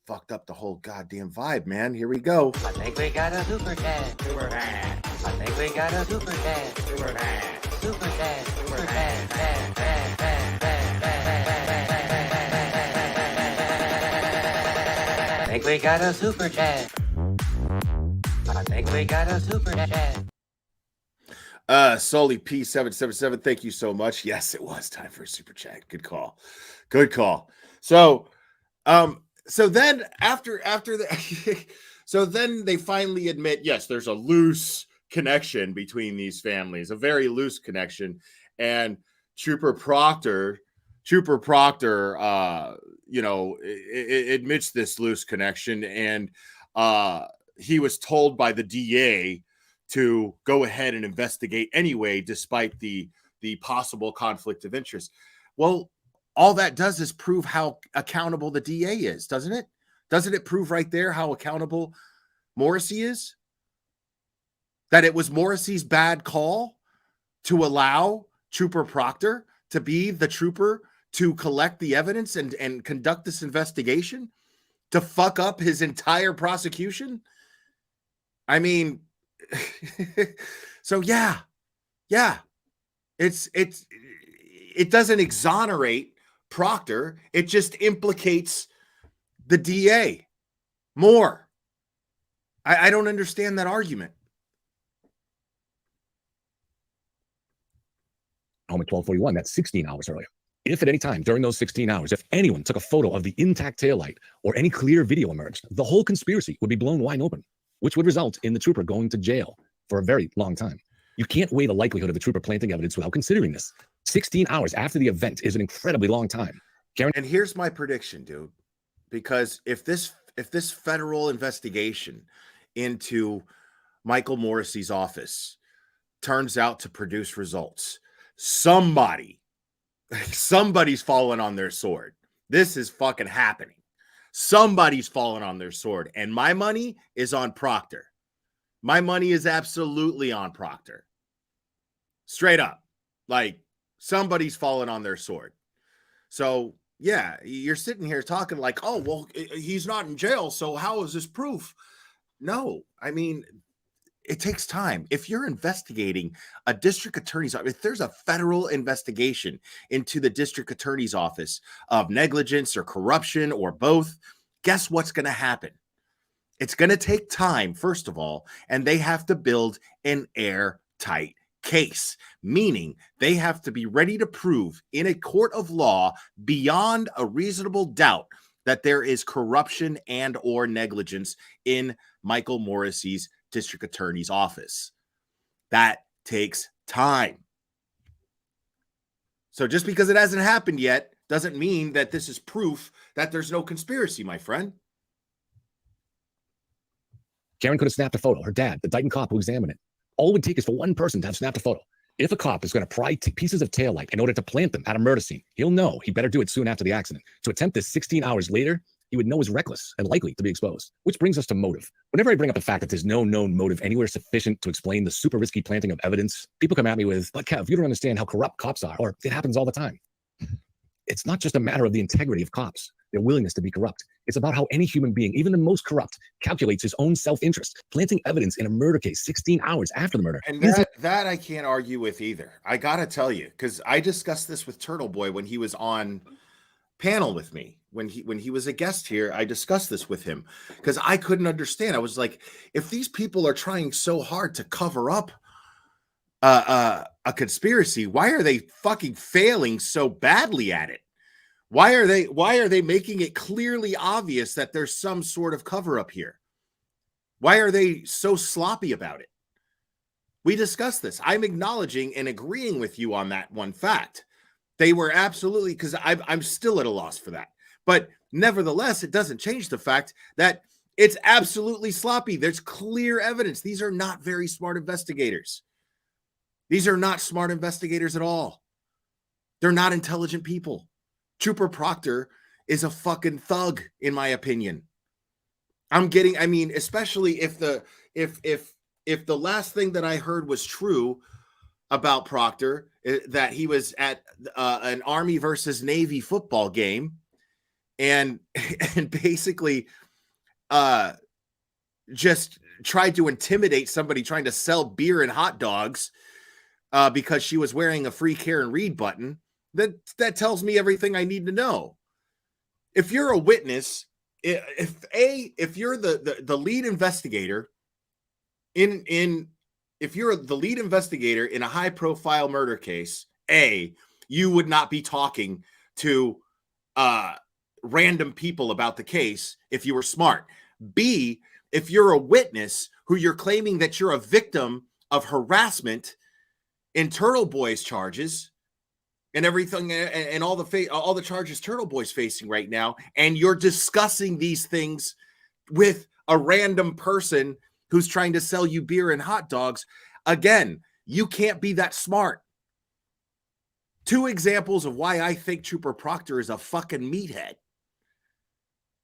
fucked up the whole goddamn vibe, man. Here we go. I think we got a super dad. Super dad. I think we got a super dad. Super dad. Super dad. Super dad. Dad, dad, dad, dad, dad. I think we got a super dad. I think we got a super dad. Sully P777, thank you so much. Yes, it was time for a super chat. Good call. Good call. So then after the so then they finally admit, yes, there's a loose connection between these families, a very loose connection. And Trooper Proctor, admits this loose connection, and he was told by the DA to go ahead and investigate anyway, despite the possible conflict of interest. Well, all that does is prove how accountable the DA is, doesn't it? Doesn't it prove right there how accountable Morrissey is? That it was Morrissey's bad call to allow Trooper Proctor to be the trooper to collect the evidence and conduct this investigation, to fuck up his entire prosecution? I mean, so yeah, it doesn't exonerate Proctor. It just implicates the DA more. I don't understand that argument. Home at 12:41. That's 16 hours earlier. If at any time during those 16 hours, if anyone took a photo of the intact taillight or any clear video emerged, the whole conspiracy would be blown wide open, which would result in the trooper going to jail for a very long time. You can't weigh the likelihood of the trooper planting evidence without considering this. 16 hours after the event is an incredibly long time. And here's my prediction, dude, because if this federal investigation into Michael Morrissey's office turns out to produce results, somebody's falling on their sword. This is fucking happening. Somebody's falling on their sword, and my money is on Proctor. My money is absolutely on Proctor. Straight up. Like, somebody's falling on their sword. So, yeah, you're sitting here talking like, oh, well, he's not in jail, so how is this proof? No, I mean, it takes time. If you're investigating a district attorney's office, if there's a federal investigation into the district attorney's office of negligence or corruption or both, guess what's going to happen? It's going to take time, first of all, and they have to build an airtight case, meaning they have to be ready to prove in a court of law beyond a reasonable doubt that there is corruption and or negligence in Michael Morrissey's district attorney's office. That takes time. So just because it hasn't happened yet doesn't mean that this is proof that there's no conspiracy, my friend. Karen could have snapped a photo. Her dad, the Dighton cop who examined it. All it would take is for one person to have snapped a photo. If a cop is going to pry pieces of taillight in order to plant them at a murder scene, he'll know he better do it soon after the accident. To attempt this 16 hours later, he would know is reckless and likely to be exposed. Which brings us to motive. Whenever I bring up the fact that there's no known motive anywhere sufficient to explain the super risky planting of evidence, people come at me with, but Kev, you don't understand how corrupt cops are, or it happens all the time. It's not just a matter of the integrity of cops, their willingness to be corrupt. It's about how any human being, even the most corrupt, calculates his own self-interest. Planting evidence in a murder case 16 hours after the murder. And that I can't argue with either. I got to tell you, because I discussed this with Turtle Boy when he was on panel with me. When he was a guest here, I discussed this with him because I couldn't understand. I was like, if these people are trying so hard to cover up a conspiracy, why are they fucking failing so badly at it? Why are they making it clearly obvious that there's some sort of cover up here? Why are they so sloppy about it? We discussed this. I'm acknowledging and agreeing with you on that one fact. They were absolutely, because I'm still at a loss for that. But nevertheless, it doesn't change the fact that it's absolutely sloppy. There's clear evidence. These are not very smart investigators. These are not smart investigators at all. They're not intelligent people. Trooper Proctor is a fucking thug, in my opinion. Especially if the last thing that I heard was true about Proctor, that he was at an Army versus Navy football game and basically just tried to intimidate somebody trying to sell beer and hot dogs because she was wearing a free Karen Reed button. That tells me everything I need to know. If you're a witness, if you're the lead investigator if you're the lead investigator in a high profile murder case, you would not be talking to random people about the case if you were smart. B, if you're a witness who you're claiming that you're a victim of harassment in Turtle Boy's charges and everything and all the charges Turtle Boy's facing right now, and you're discussing these things with a random person who's trying to sell you beer and hot dogs, again, you can't be that smart. Two examples of why I think Trooper Proctor is a fucking meathead.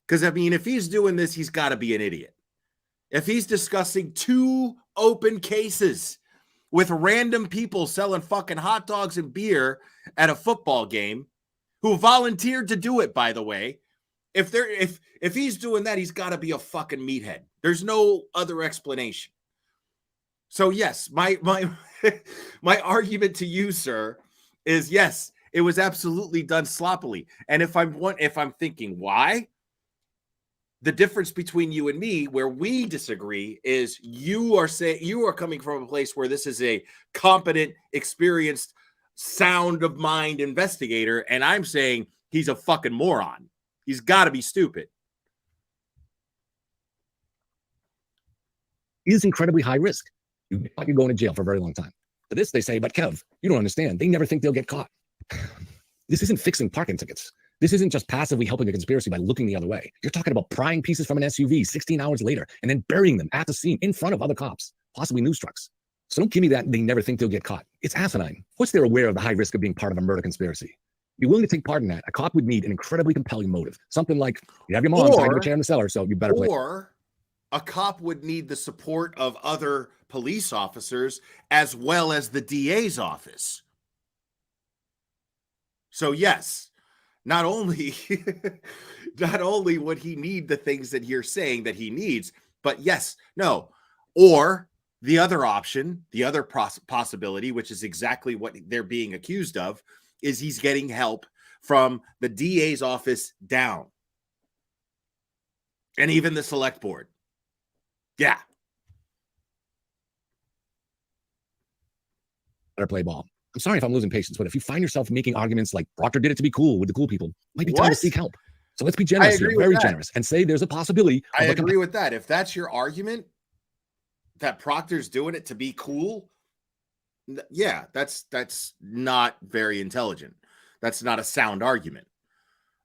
Because, if he's doing this, he's got to be an idiot. If he's discussing two open cases with random people selling fucking hot dogs and beer at a football game, who volunteered to do it, by the way, if he's doing that, he's got to be a fucking meathead. There's no other explanation. So yes, my my argument to you, sir, is yes, it was absolutely done sloppily. And if I'm thinking why, the difference between you and me, where we disagree, is you are coming from a place where this is a competent, experienced, sound of mind investigator, and I'm saying he's a fucking moron. He's got to be stupid. It is incredibly high risk. You could go into jail for a very long time. To this, they say, but Kev, you don't understand. They never think they'll get caught. This isn't fixing parking tickets. This isn't just passively helping a conspiracy by looking the other way. You're talking about prying pieces from an SUV 16 hours later and then burying them at the scene in front of other cops, possibly news trucks. So don't give me that they never think they'll get caught. It's asinine. Of course they're aware of the high risk of being part of a murder conspiracy. To be willing to take part in that, a cop would need an incredibly compelling motive. Something like, you have your mom tied to a chair in the cellar, so you better play. Or a cop would need the support of other police officers as well as the DA's office. So yes, not only would he need the things that you're saying that he needs, but yes, no. Or The other option, the other possibility, which is exactly what they're being accused of, is he's getting help from the DA's office down. And even the select board. Yeah. Better play ball. I'm sorry if I'm losing patience, but if you find yourself making arguments like Proctor did it to be cool with the cool people, it might be time to seek help. So let's be generous here, very generous, and say there's a possibility. I agree with that. If that's your argument, that Proctor's doing it to be cool, yeah, that's not very intelligent. That's not a sound argument.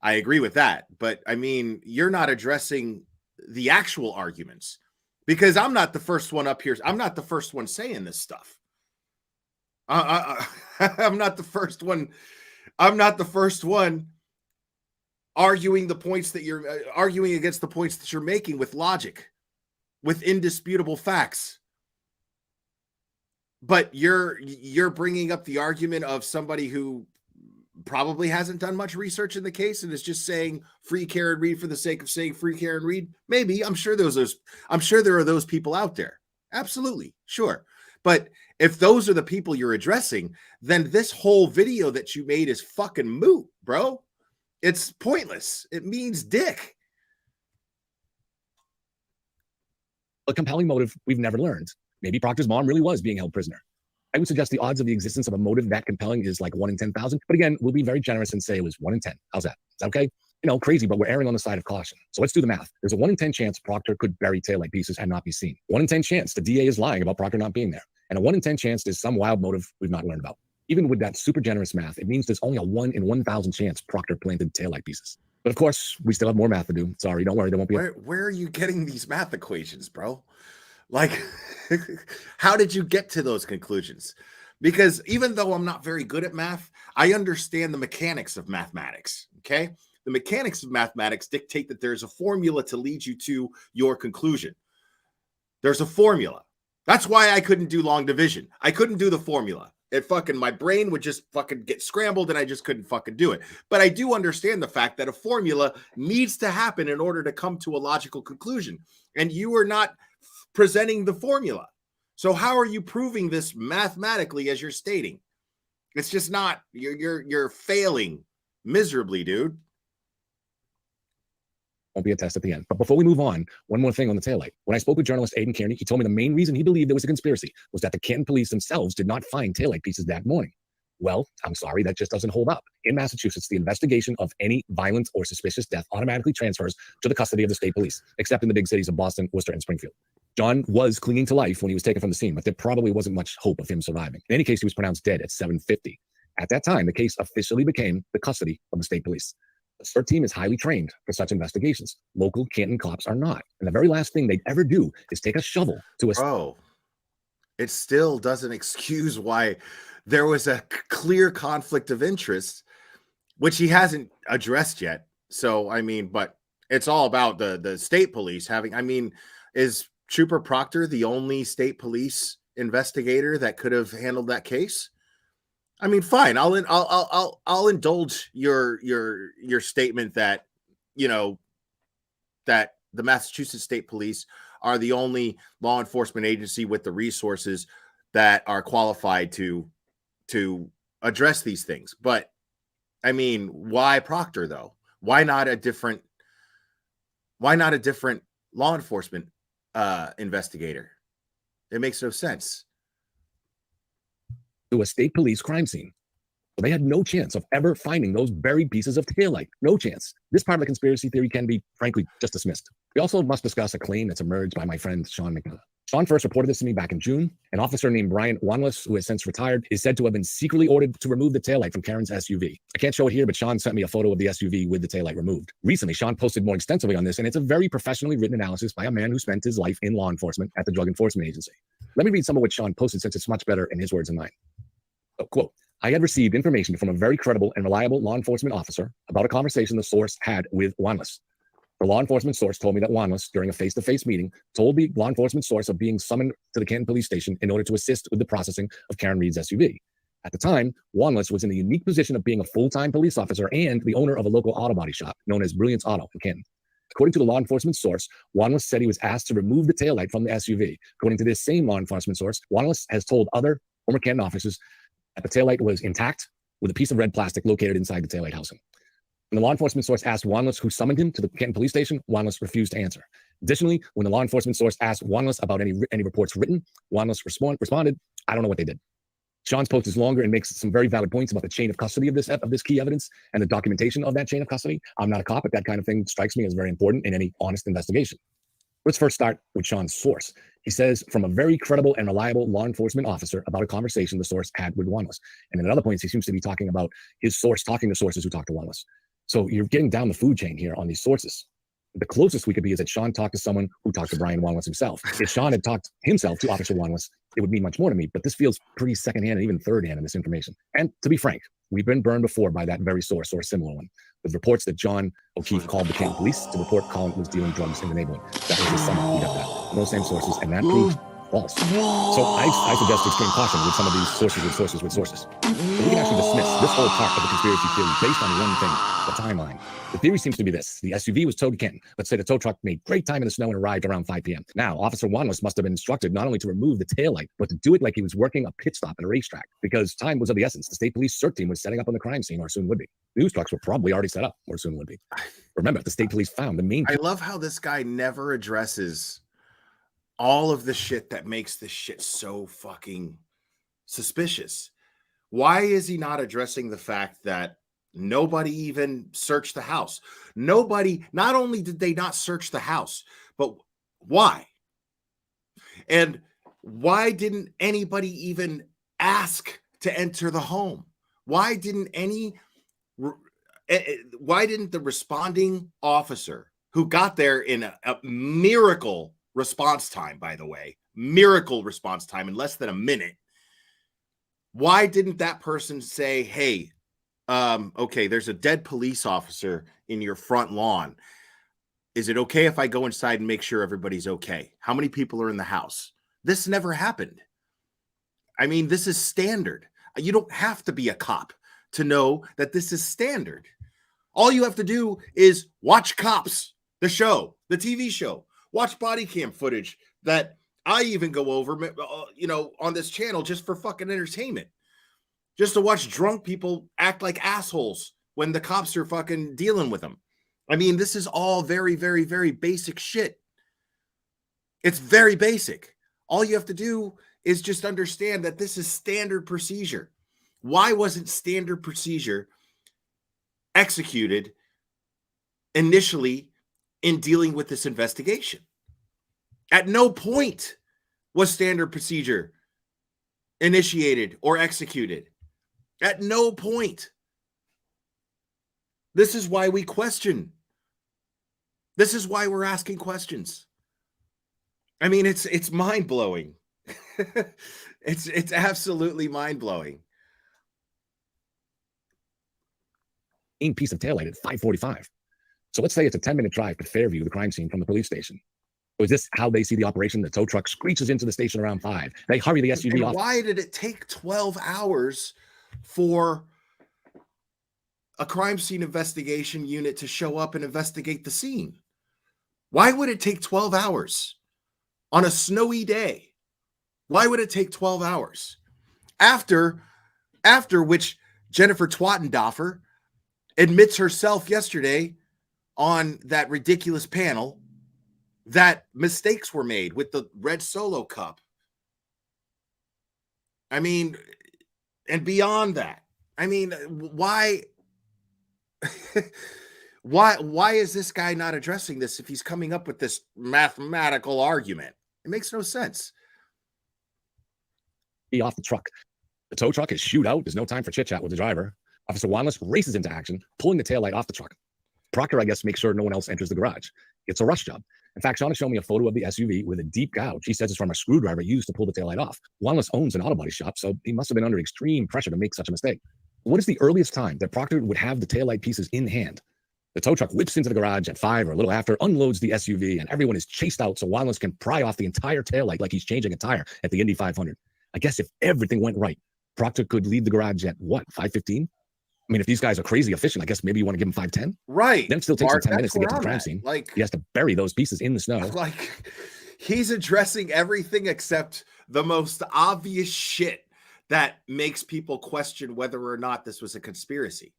I agree with that. But I mean, you're not addressing the actual arguments, because I'm not the first one up here. I'm not the first one saying this stuff. I'm not the first one. I'm not the first one arguing the points that you're arguing against the points that you're making with logic, with indisputable facts. But you're bringing up the argument of somebody who probably hasn't done much research in the case and is just saying free Karen Reed for the sake of saying free Karen Reed. Maybe. I'm sure there are those people out there. Absolutely. Sure. But if those are the people you're addressing, then this whole video that you made is fucking moot, bro. It's pointless. It means dick. A compelling motive we've never learned. Maybe Proctor's mom really was being held prisoner. I would suggest the odds of the existence of a motive that compelling is like 1 in 10,000. But again, we'll be very generous and say it was 1 in 10. How's that? Is that okay? You know, crazy, but we're erring on the side of caution. So let's do the math. There's a 1 in 10 chance Proctor could bury taillight pieces and not be seen. 1 in 10 chance the DA is lying about Proctor not being there. And a 1 in 10 chance there's some wild motive we've not learned about. Even with that super generous math, it means there's only a 1 in 1,000 chance Proctor planted taillight pieces. But of course, we still have more math to do. Sorry, don't worry, there won't be. Where are you getting these math equations, bro? Like, how did you get to those conclusions? Because even though I'm not very good at math, I understand the mechanics of mathematics, okay? The mechanics of mathematics dictate that there's a formula to lead you to your conclusion. There's a formula. That's why I couldn't do long division. I couldn't do the formula. My brain would just fucking get scrambled and I just couldn't fucking do it. But I do understand the fact that a formula needs to happen in order to come to a logical conclusion. And you are not presenting the formula. So how are you proving this mathematically as you're stating? It's just not, you're failing miserably, dude. Won't be a test at the end. But before we move on, one more thing on the taillight. When I spoke with journalist Aidan Kearney, he told me the main reason he believed there was a conspiracy was that the Canton police themselves did not find taillight pieces that morning. Well, I'm sorry, that just doesn't hold up. In Massachusetts, the investigation of any violent or suspicious death automatically transfers to the custody of the state police, except in the big cities of Boston, Worcester, and Springfield. John was clinging to life when he was taken from the scene, but there probably wasn't much hope of him surviving. In any case, he was pronounced dead at 7:50. At that time, the case officially became the custody of the state police. The CERT team is highly trained for such investigations. Local Canton cops are not. And the very last thing they'd ever do is take a shovel to a... Bro, it still doesn't excuse why there was a clear conflict of interest, which he hasn't addressed yet. So, I mean, but it's all about the state police having... I mean, is Trooper Proctor the only state police investigator that could have handled that case? I mean, fine. I'll indulge your statement that, you know, that the Massachusetts State Police are the only law enforcement agency with the resources that are qualified to address these things. But I mean, why Proctor though? Why not a different law enforcement investigator? It makes no sense. To a state police crime scene. So they had no chance of ever finding those buried pieces of taillight. No chance. This part of the conspiracy theory can be, frankly, just dismissed. We also must discuss a claim that's emerged by my friend Sean McDonough. Sean first reported this to me back in June. An officer named Brian Wanless, who has since retired, is said to have been secretly ordered to remove the taillight from Karen's SUV. I can't show it here, but Sean sent me a photo of the SUV with the taillight removed. Recently, Sean posted more extensively on this, and it's a very professionally written analysis by a man who spent his life in law enforcement at the Drug Enforcement Agency. Let me read some of what Sean posted, since it's much better in his words than mine. So, quote, I had received information from a very credible and reliable law enforcement officer about a conversation the source had with Wanless. The law enforcement source told me that Wanless, during a face-to-face meeting, told the law enforcement source of being summoned to the Canton police station in order to assist with the processing of Karen Reed's SUV. At the time, Wanless was in the unique position of being a full-time police officer and the owner of a local auto body shop known as Brilliance Auto in Canton. According to the law enforcement source, Wanless said he was asked to remove the taillight from the SUV. According to this same law enforcement source, Wanless has told other former Canton officers that the taillight was intact with a piece of red plastic located inside the taillight housing. When the law enforcement source asked Wanless who summoned him to the Canton police station, Wanless refused to answer. Additionally, when the law enforcement source asked Wanless about any reports written, Wanless responded, "I don't know what they did." Sean's post is longer and makes some very valid points about the chain of custody of this key evidence and the documentation of that chain of custody. I'm not a cop, but that kind of thing strikes me as very important in any honest investigation. Let's first start with Sean's source. He says from a very credible and reliable law enforcement officer about a conversation the source had with Wanless. And in other points, he seems to be talking about his source talking to sources who talked to Wanless. So you're getting down the food chain here on these sources. The closest we could be is that Sean talked to someone who talked to Brian Wanless himself. If Sean had talked himself to Officer Wanless, it would mean much more to me, but this feels pretty secondhand and even thirdhand in this information. And to be frank, we've been burned before by that very source or a similar one, with reports that John O'Keefe called the Canton police to report Colin was dealing drugs in the neighborhood. That was his summer. We got that. Those same sources, and that proved false. So I suggest extreme caution with some of these sources. But we can actually dismiss this whole part of the conspiracy theory based on one thing, the timeline. The theory seems to be this. The SUV was towed to Canton. Let's say the tow truck made great time in the snow and arrived around 5 p.m. Now, Officer Wanless must have been instructed not only to remove the taillight, but to do it like he was working a pit stop at a racetrack, because time was of the essence. The state police CERT team was setting up on the crime scene, or soon would be. News trucks were probably already set up, or soon would be. Remember, the state police found the main... I love how this guy never addresses all of the shit that makes this shit so fucking suspicious. Why is he not addressing the fact that nobody even searched the house? Not only did they not search the house, but why? And why didn't anybody even ask to enter the home? Why didn't the responding officer, who got there in a miracle response time, by the way, miracle response time in less than a minute, why didn't that person say, hey, okay, there's a dead police officer in your front lawn. Is it okay if I go inside and make sure everybody's okay? How many people are in the house? This never happened. I mean, this is standard. You don't have to be a cop to know that this is standard. All you have to do is watch Cops, the show, the TV show, watch body cam footage that I even go over, on this channel just for fucking entertainment. Just to watch drunk people act like assholes when the cops are fucking dealing with them. I mean, this is all very, very, very basic shit. It's very basic. All you have to do is just understand that this is standard procedure. Why wasn't standard procedure executed initially in dealing with this investigation? At no point was standard procedure initiated or executed. At no point. This is why we question. This is why we're asking questions. I mean, it's mind-blowing. It's absolutely mind-blowing. Piece of taillight at 5:45. So let's say it's a 10-minute drive to Fairview, the crime scene, from the police station. So is this how they see the operation? The tow truck screeches into the station around 5. They hurry the SUV off. Why did it take 12 hours for a crime scene investigation unit to show up and investigate the scene? Why would it take 12 hours on a snowy day? Why would it take 12 hours? After which Jennifer Twattendoffer admits herself yesterday on that ridiculous panel that mistakes were made with the red Solo cup. I mean, and beyond that, I mean, why is this guy not addressing this if he's coming up with this mathematical argument? It makes no sense. Off the truck. The tow truck is shooed out. There's no time for chit-chat with the driver. Officer Wanless races into action, pulling the taillight off the truck. Proctor, I guess, makes sure no one else enters the garage. It's a rush job. In fact, Sean has shown me a photo of the SUV with a deep gouge. He says it's from a screwdriver used to pull the taillight off. Wanless owns an auto body shop, so he must have been under extreme pressure to make such a mistake. What is the earliest time that Proctor would have the taillight pieces in hand? The tow truck whips into the garage at 5 or a little after, unloads the SUV, and everyone is chased out so Wanless can pry off the entire taillight like he's changing a tire at the Indy 500. I guess if everything went right, Proctor could leave the garage at what, 5:15? I mean, if these guys are crazy efficient, I guess maybe you want to give them 5-10. Right. Then it still takes Mark, them 10 that's minutes to get to where the I'm crime at. scene. Like, he has to bury those pieces in the snow. Like, he's addressing everything except the most obvious shit that makes people question whether or not this was a conspiracy.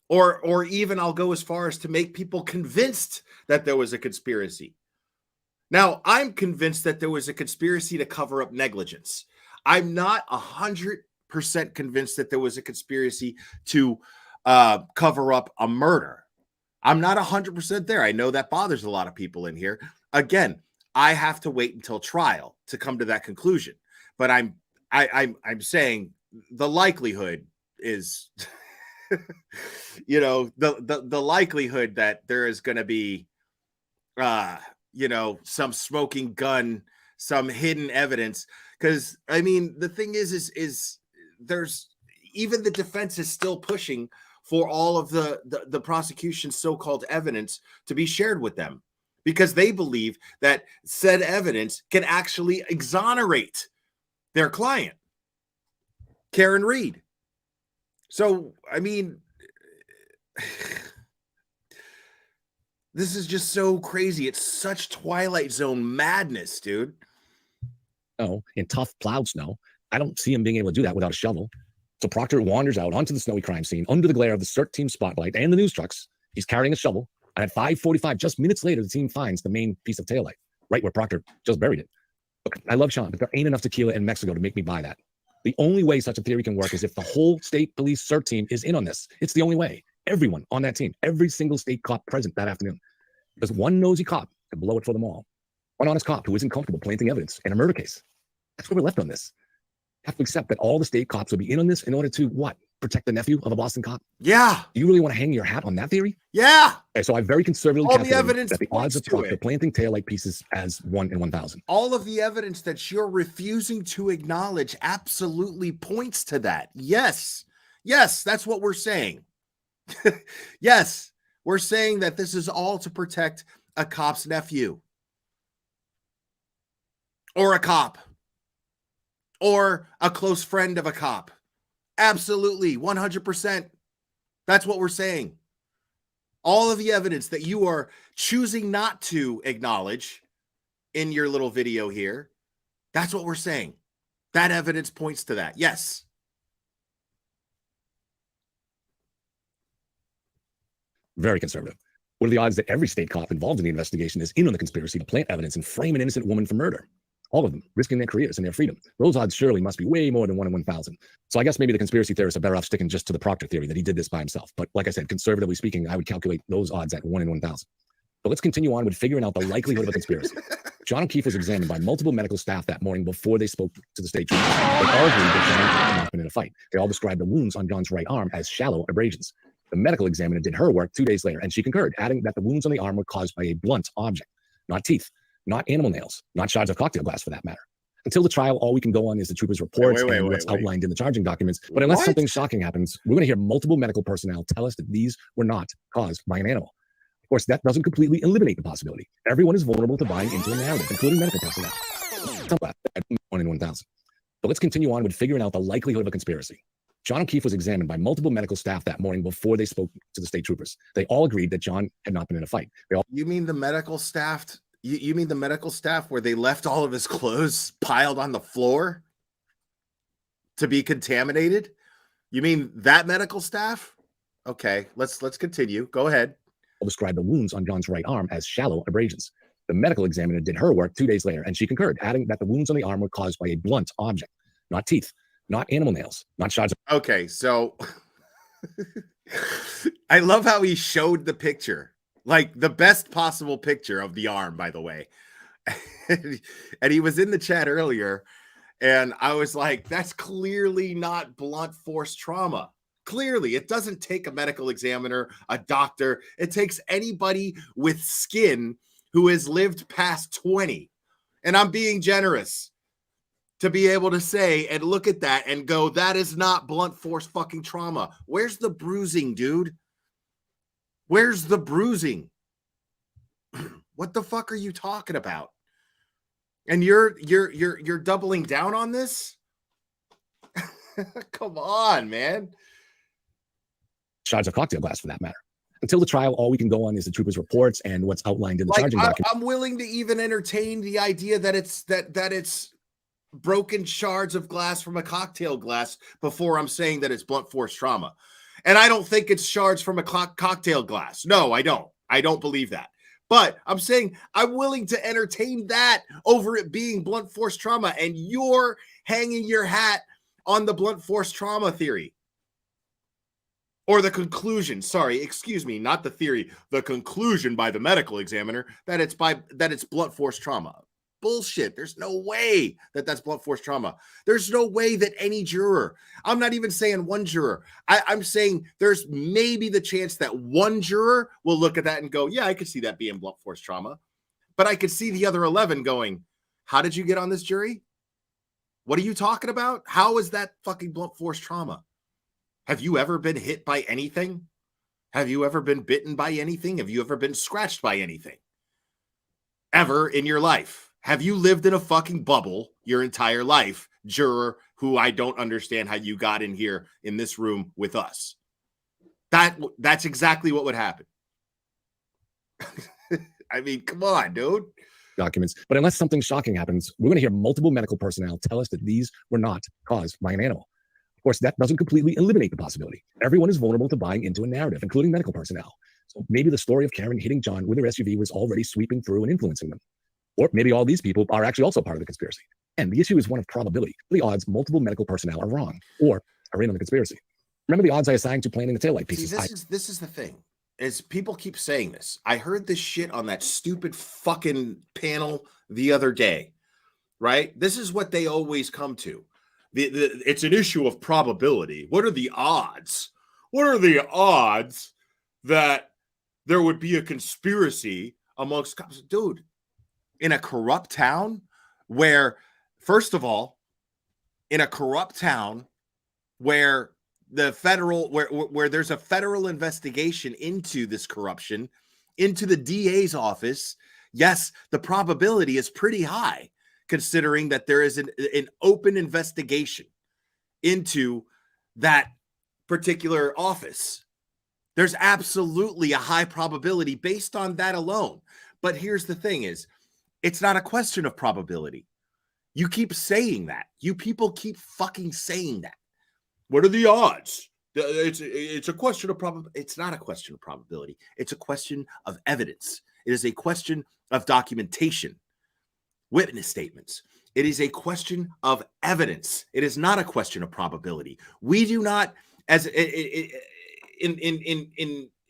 Or even I'll go as far as to make people convinced that there was a conspiracy. Now, I'm convinced that there was a conspiracy to cover up negligence. I'm not 100% convinced that there was a conspiracy to cover up a murder. I'm not 100% there. I know that bothers a lot of people in here. Again, I have to wait until trial to come to that conclusion. But I'm saying the likelihood is, you know, the likelihood that there is going to be, you know, some smoking gun, some hidden evidence. Because I mean, the thing is there's even the defense is still pushing for all of the prosecution's so-called evidence to be shared with them, because they believe that said evidence can actually exonerate their client, Karen Reed. So, I mean, this is just so crazy. It's such Twilight Zone madness, dude. Oh, in tough plowed snow. I don't see him being able to do that without a shovel. So Proctor wanders out onto the snowy crime scene under the glare of the CERT team spotlight and the news trucks. He's carrying a shovel. And at 5:45, just minutes later, the team finds the main piece of taillight, right where Proctor just buried it. Look, I love Sean, but there ain't enough tequila in Mexico to make me buy that. The only way such a theory can work is if the whole state police CERT team is in on this. It's the only way. Everyone on that team, every single state cop present that afternoon. There's one nosy cop to blow it for them all. One honest cop who isn't comfortable planting evidence in a murder case. That's where we're left on this. Have to accept that all the state cops will be in on this in order to what? Protect the nephew of a Boston cop? Yeah. Do you really want to hang your hat on that theory? Yeah. Okay, so I very conservatively All the evidence that the odds of points to Proctor it. planting taillight pieces as 1 in 1,000. All of the evidence that you're refusing to acknowledge absolutely points to that. Yes. Yes, that's what we're saying. Yes, we're saying that this is all to protect a cop's nephew. Or a cop. Or a close friend of a cop. Absolutely, 100%. That's what we're saying. All of the evidence that you are choosing not to acknowledge in your little video here, that's what we're saying. That evidence points to that. Yes. Very conservative. What are the odds that every state cop involved in the investigation is in on the conspiracy to plant evidence and frame an innocent woman for murder? All of them, risking their careers and their freedom. Those odds surely must be way more than 1 in 1,000. So I guess maybe the conspiracy theorists are better off sticking just to the Proctor theory that he did this by himself. But like I said, conservatively speaking, I would calculate those odds at 1 in 1,000. But let's continue on with figuring out the likelihood of a conspiracy. John O'Keefe was examined by multiple medical staff that morning before they spoke to the state troopers. They all agreed that John had not been in a fight. They all described the wounds on John's right arm as shallow abrasions. The medical examiner did her work 2 days later, and she concurred, adding that the wounds on the arm were caused by a blunt object, not teeth, not animal nails, not shards of cocktail glass for that matter. Until the trial, all we can go on is the troopers' reports and what's outlined in the charging documents. But unless something shocking happens, we're going to hear multiple medical personnel tell us that these were not caused by an animal. Of course, that doesn't completely eliminate the possibility. Everyone is vulnerable to buying into a narrative, including medical personnel. 1 in 1,000. But let's continue on with figuring out the likelihood of a conspiracy. John O'Keefe was examined by multiple medical staff that morning before they spoke to the state troopers. They all agreed that John had not been in a fight. You mean the medical staff? You mean the medical staff where they left all of his clothes piled on the floor to be contaminated? You mean that medical staff? Okay, let's continue. Go ahead. Described the wounds on John's right arm as shallow abrasions. The medical examiner did her work 2 days later, and she concurred, adding that the wounds on the arm were caused by a blunt object, not teeth, not animal nails, not shards of... Okay, so I love how he showed the picture, like the best possible picture of the arm, by the way. And he was in the chat earlier, and I was like, that's clearly not blunt force trauma. Clearly, it doesn't take a medical examiner, a doctor. It takes anybody with skin who has lived past 20. And I'm being generous to be able to say and look at that and go, that is not blunt force fucking trauma. Where's the bruising, dude? Where's the bruising? What the fuck are you talking about? And you're doubling down on this? Come on, man. shards of cocktail glass for that matter. Until the trial, all we can go on is the troopers' reports and what's outlined in the charging document. I'm willing to even entertain the idea that it's broken shards of glass from a cocktail glass before I'm saying that it's blunt force trauma. And I don't think it's shards from a cocktail glass. No, I don't. I don't believe that. But I'm saying I'm willing to entertain that over it being blunt force trauma. And you're hanging your hat on the blunt force trauma theory. Or the conclusion, sorry, excuse me, not the theory, the conclusion by the medical examiner that it's blunt force trauma. Bullshit. There's no way that that's blunt force trauma. There's no way that any juror, I'm not even saying one juror, I'm saying there's maybe the chance that one juror will look at that and go, yeah, I could see that being blunt force trauma. But I could see the other 11 going, how did you get on this jury? What are you talking about? How is that fucking blunt force trauma? Have you ever been hit by anything? Have you ever been bitten by anything? Have you ever been scratched by anything? Ever in your life? Have you lived in a fucking bubble your entire life, juror, who I don't understand how you got in here in this room with us? That's exactly what would happen. I mean, come on, dude. Documents. But unless something shocking happens, we're going to hear multiple medical personnel tell us that these were not caused by an animal. Of course, that doesn't completely eliminate the possibility. Everyone is vulnerable to buying into a narrative, including medical personnel. So maybe the story of Karen hitting John with her SUV was already sweeping through and influencing them. Or maybe all these people are actually also part of the conspiracy. And the issue is one of probability. The odds multiple medical personnel are wrong or are in on the conspiracy. Remember the odds I assigned to planning the taillight pieces? See, this is the thing. Is people keep saying this. I heard this shit on that stupid fucking panel the other day, right? This is what they always come to. It's an issue of probability. What are the odds? What are the odds that there would be a conspiracy amongst cops? Dude, in a corrupt town where, first of all, in a corrupt town where the federal, where there's a federal investigation into this corruption, into the DA's office, yes, the probability is pretty high, considering that there is an open investigation into that particular office. There's absolutely a high probability based on that alone. But here's the thing is, it's not a question of probability. You keep saying that. You people keep fucking saying that. What are the odds? It's a question of probability. It's not a question of probability. It's a question of evidence. It is a question of documentation. Witness statements. It is a question of evidence. It is not a question of probability. We do not, as in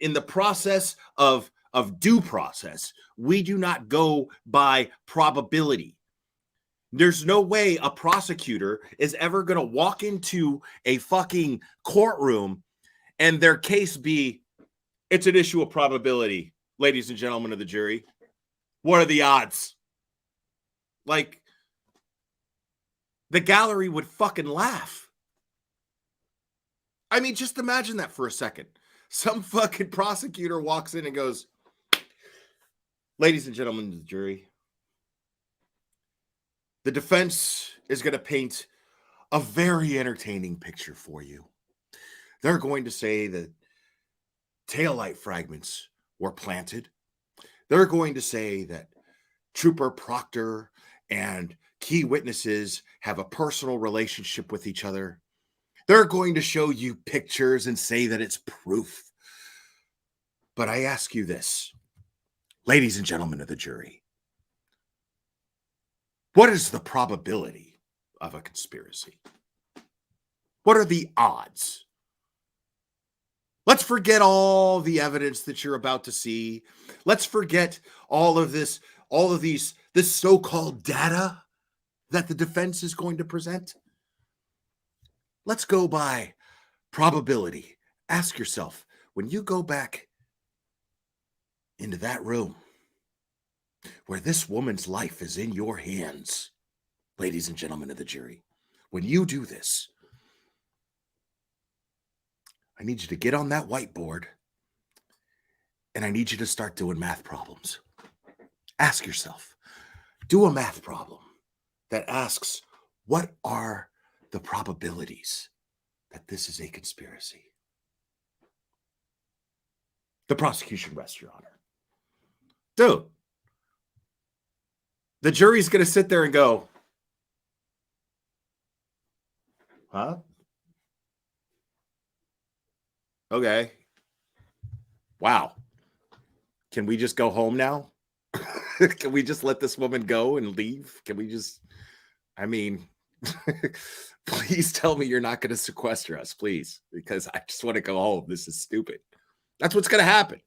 the process of due process, we do not go by probability. There's no way a prosecutor is ever going to walk into a fucking courtroom and their case be, it's an issue of probability, ladies and gentlemen of the jury. What are the odds? Like, the gallery would fucking laugh. I mean, just imagine that for a second. Some fucking prosecutor walks in and goes, ladies and gentlemen of the jury, the defense is going to paint a very entertaining picture for you. They're going to say that taillight fragments were planted. They're going to say that Trooper Proctor and key witnesses have a personal relationship with each other. They're going to show you pictures and say that it's proof. But I ask you this, ladies and gentlemen of the jury, what is the probability of a conspiracy? What are the odds? Let's forget all the evidence that you're about to see. Let's forget all of this so-called data that the defense is going to present. Let's go by probability. Ask yourself, when you go back into that room where this woman's life is in your hands, ladies and gentlemen of the jury, when you do this, I need you to get on that whiteboard and I need you to start doing math problems. Ask yourself, do a math problem that asks, what are the probabilities that this is a conspiracy? The prosecution rests, Your Honor. Dude, the jury's going to sit there and go, huh? Okay. Wow. Can we just go home now? Can we just let this woman go and leave? Can we just, I mean, please tell me you're not going to sequester us, please, because I just want to go home. This is stupid. That's what's going to happen.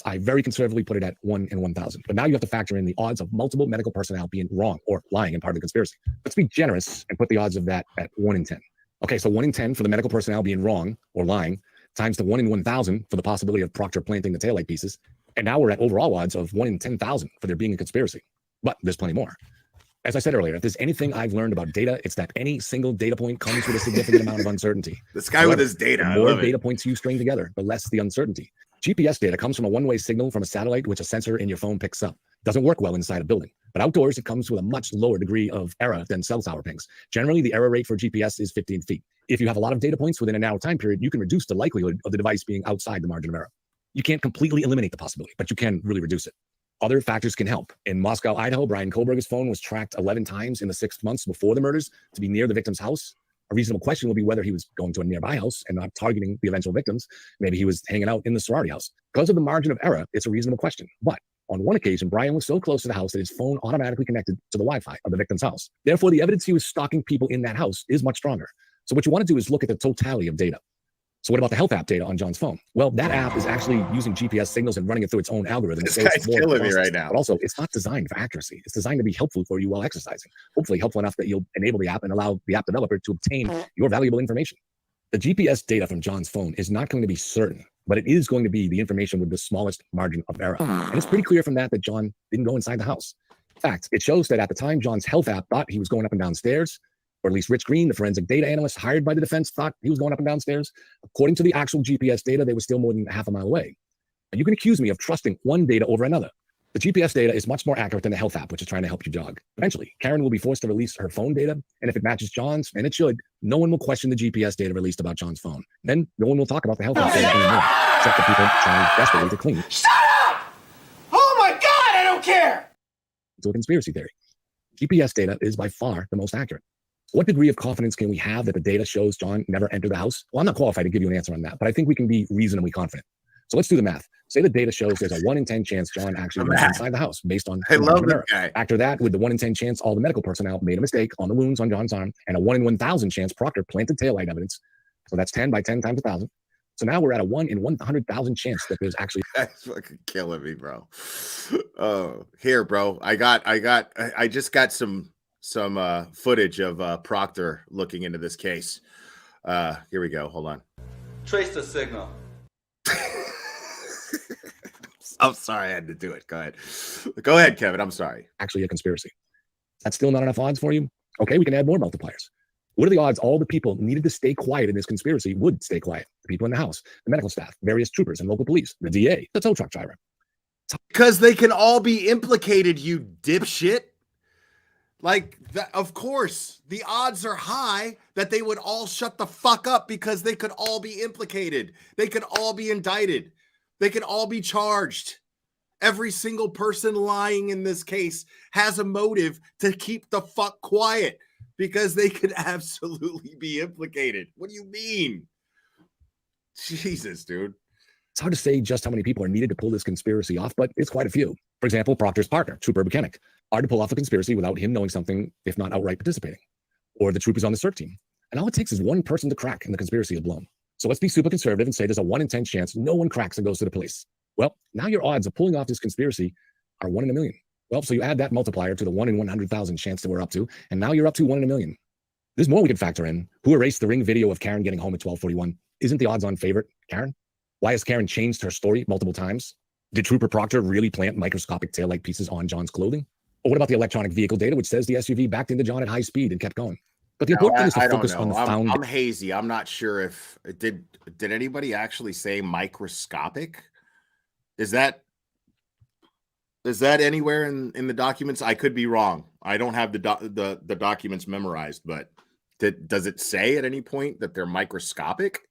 I very conservatively put it at 1 in 1,000. But now you have to factor in the odds of multiple medical personnel being wrong or lying in part of the conspiracy. Let's be generous and put the odds of that at 1 in 10. Okay, so 1 in 10 for the medical personnel being wrong or lying, times the 1 in 1,000 for the possibility of Proctor planting the taillight pieces. And now we're at overall odds of 1 in 10,000 for there being a conspiracy. But there's plenty more. As I said earlier, if there's anything I've learned about data, it's that any single data point comes with a significant amount of uncertainty. This guy with his data. The more data points you string together, the less the uncertainty. GPS data comes from a one-way signal from a satellite, which a sensor in your phone picks up. Doesn't work well inside a building. But outdoors, it comes with a much lower degree of error than cell tower pings. Generally, the error rate for GPS is 15 feet. If you have a lot of data points within a narrow time period, you can reduce the likelihood of the device being outside the margin of error. You can't completely eliminate the possibility, but you can really reduce it. Other factors can help. In Moscow, Idaho, Brian Kohlberger's phone was tracked 11 times in the 6 months before the murders to be near the victim's house. A reasonable question will be whether he was going to a nearby house and not targeting the eventual victims. Maybe he was hanging out in the sorority house. Because of the margin of error, it's a reasonable question. But on one occasion, Brian was so close to the house that his phone automatically connected to the Wi-Fi of the victim's house. Therefore, the evidence he was stalking people in that house is much stronger. So what you want to do is look at the totality of data. So what about the health app data on John's phone? Well, that app is actually using GPS signals and running it through its own algorithm. This guy's killing me right now. But also, it's not designed for accuracy. It's designed to be helpful for you while exercising. Hopefully helpful enough that you'll enable the app and allow the app developer to obtain your valuable information. The GPS data from John's phone is not going to be certain, but it is going to be the information with the smallest margin of error. And it's pretty clear from that John didn't go inside the house. In fact, it shows that at the time John's health app thought he was going up and down stairs, or at least Rich Green, the forensic data analyst hired by the defense, thought he was going up and down stairs. According to the actual GPS data, they were still more than half a mile away. And you can accuse me of trusting one data over another. The GPS data is much more accurate than the health app, which is trying to help you jog. Eventually, Karen will be forced to release her phone data, and if it matches John's, and it should, no one will question the GPS data released about John's phone. Then no one will talk about the health app data anymore, except the people trying desperately to clean. Shut up! Oh my God, I don't care! It's a conspiracy theory. GPS data is by far the most accurate. What degree of confidence can we have that the data shows John never entered the house? Well, I'm not qualified to give you an answer on that, but I think we can be reasonably confident. So let's do the math. Say the data shows there's a 1 in 10 chance John actually went inside the house based on. I love that guy. After that, with the 1 in 10 chance all the medical personnel made a mistake on the wounds on John's arm, and a 1 in 1,000 chance Proctor planted taillight evidence. So that's 10 by 10 times 1,000. So now we're at a 1 in 100,000 chance that there's actually. That's fucking killing me, bro. Oh, here, bro. I just got some footage of Proctor looking into this case. Here we go. Hold on. Trace the signal. I'm sorry I had to do it. Go ahead, Kevin. I'm sorry. Actually a conspiracy. That's still not enough odds for you? Okay, we can add more multipliers. What are the odds all the people needed to stay quiet in this conspiracy would stay quiet? The people in the house, the medical staff, various troopers and local police, the DA, the tow truck driver. Because they can all be implicated, you dipshit. Like, of course, the odds are high that they would all shut the fuck up because they could all be implicated. They could all be indicted. They could all be charged. Every single person lying in this case has a motive to keep the fuck quiet because they could absolutely be implicated. What do you mean? Jesus, dude. It's hard to say just how many people are needed to pull this conspiracy off, but it's quite a few. For example, Proctor's partner, Trooper Buchanan, hard to pull off a conspiracy without him knowing something, if not outright participating. Or the troopers on the CERT team. And all it takes is one person to crack and the conspiracy is blown. So let's be super conservative and say there's a 1 in 10 chance no one cracks and goes to the police. Well, now your odds of pulling off this conspiracy are 1 in a million. Well, so you add that multiplier to the 1 in 100,000 chance that we're up to, and now you're up to 1 in a million. There's more we could factor in. Who erased the Ring video of Karen getting home at 12:41? Isn't the odds-on favorite Karen? Why has Karen changed her story multiple times? Did Trooper Proctor really plant microscopic taillight pieces on John's clothing? Or what about the electronic vehicle data, which says the SUV backed into John at high speed and kept going? But the important thing is to focus on the found. I'm hazy. I'm not sure if did anybody actually say microscopic? Is that anywhere in the documents? I could be wrong. I don't have the documents memorized, but does it say at any point that they're microscopic?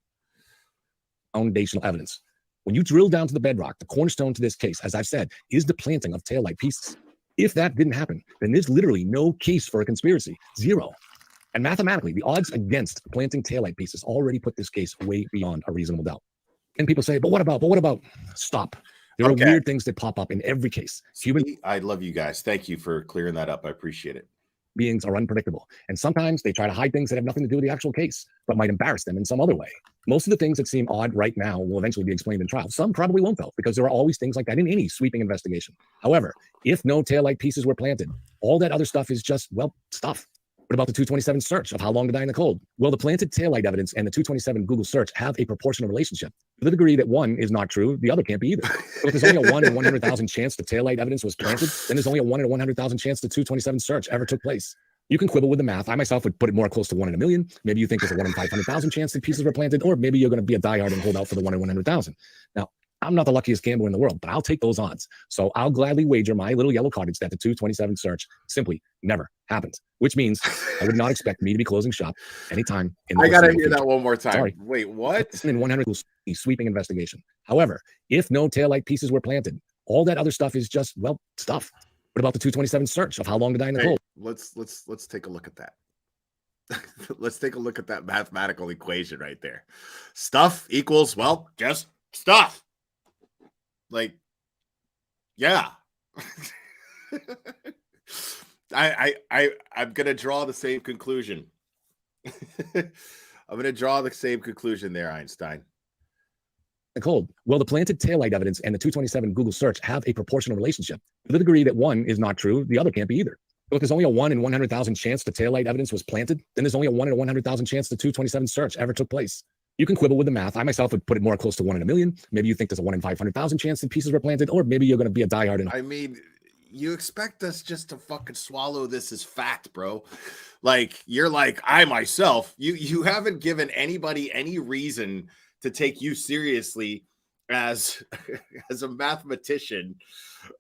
foundational evidence. When you drill down to the bedrock, the cornerstone to this case, as I've said, is the planting of taillight pieces. If that didn't happen, then there's literally no case for a conspiracy. Zero. And mathematically, the odds against planting taillight pieces already put this case way beyond a reasonable doubt. And people say, but what about? Stop. There are weird things that pop up in every case. I love you guys. Thank you for clearing that up. I appreciate it. Beings are unpredictable, and sometimes they try to hide things that have nothing to do with the actual case, but might embarrass them in some other way. Most of the things that seem odd right now will eventually be explained in trial. Some probably won't, though, because there are always things like that in any sweeping investigation. However, if no taillight pieces were planted, all that other stuff is just, well, stuff. What about the 227 search of how long to die in the cold? Well, the planted taillight evidence and the 227 Google search have a proportional relationship. To the degree that one is not true, the other can't be either. So if there's only a 1 in 100,000 chance the taillight evidence was planted, then there's only a 1 in 100,000 chance the 227 search ever took place. You can quibble with the math. I myself would put it more close to 1 in a million. Maybe you think there's a 1 in 500,000 chance that pieces were planted, or maybe you're going to be a diehard and hold out for the 1 in 100,000. Now, I'm not the luckiest gambler in the world, but I'll take those odds. So I'll gladly wager my little yellow cottage that the 227 search simply never happened, which means I would not expect me to be closing shop anytime in the I gotta foreseeable hear future. that one more time. Sorry. Wait, what? It's in 100 sweeping investigation. However, if no taillight pieces were planted, all that other stuff is just, well, stuff. What about the 227 search of how long to die in the cold? Let's take a look at that. Let's take a look at that mathematical equation right there. Stuff equals, well, just stuff. Like, yeah. I'm gonna draw the same conclusion. I'm gonna draw the same conclusion there, Einstein. Cold. Well, the planted taillight evidence and the 227 Google search have a proportional relationship. To the degree that one is not true, the other can't be either. So if there's only a 1 in 100,000 chance the taillight evidence was planted, then there's only a 1 in 100,000 chance the 227 search ever took place. You can quibble with the math. I myself would put it more close to 1 in a million. Maybe you think there's a 1 in 500,000 chance that pieces were planted, or maybe you're going to be a diehard. And I mean, you expect us just to fucking swallow this as fact, bro. Like, you're like, I myself, you haven't given anybody any reason to take you seriously as a mathematician,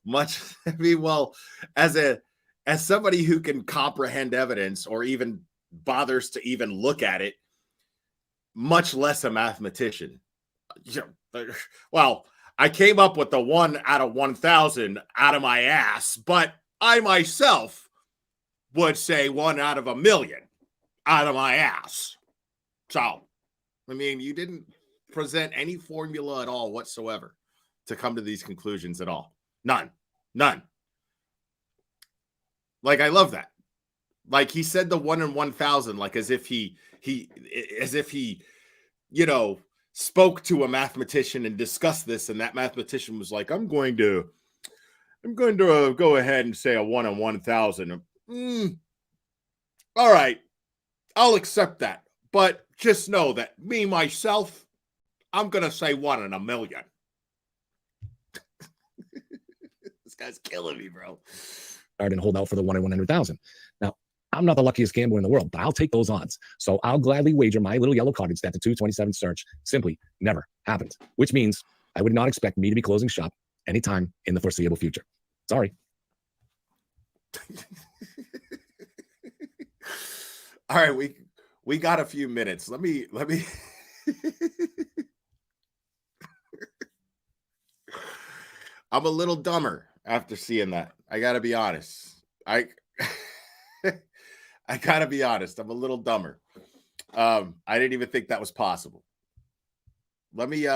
much. I mean, well, as somebody who can comprehend evidence or even bothers to even look at it, much less a mathematician. Well, I came up with the 1 out of 1,000 out of my ass, but I myself would say 1 out of a million out of my ass. So, I mean, you didn't present any formula at all whatsoever to come to these conclusions at all. None. Like, I love that. Like, he said the 1 in 1,000, like as if he, you know, spoke to a mathematician and discussed this, and that mathematician was like, I'm going to go ahead and say a 1 in 1,000. All right, I'll accept that, but just know that me myself, I'm gonna say 1 in a million. This guy's killing me, bro. And hold out for the 1 in 100,000. Now, I'm not the luckiest gambler in the world, but I'll take those odds. So I'll gladly wager my little yellow cottage that the 227 search simply never happened, which means I would not expect me to be closing shop anytime in the foreseeable future. Sorry. All right, we got a few minutes. Let me I'm a little dumber after seeing that. I gotta be honest. I gotta be honest. I'm a little dumber. I didn't even think that was possible. Let me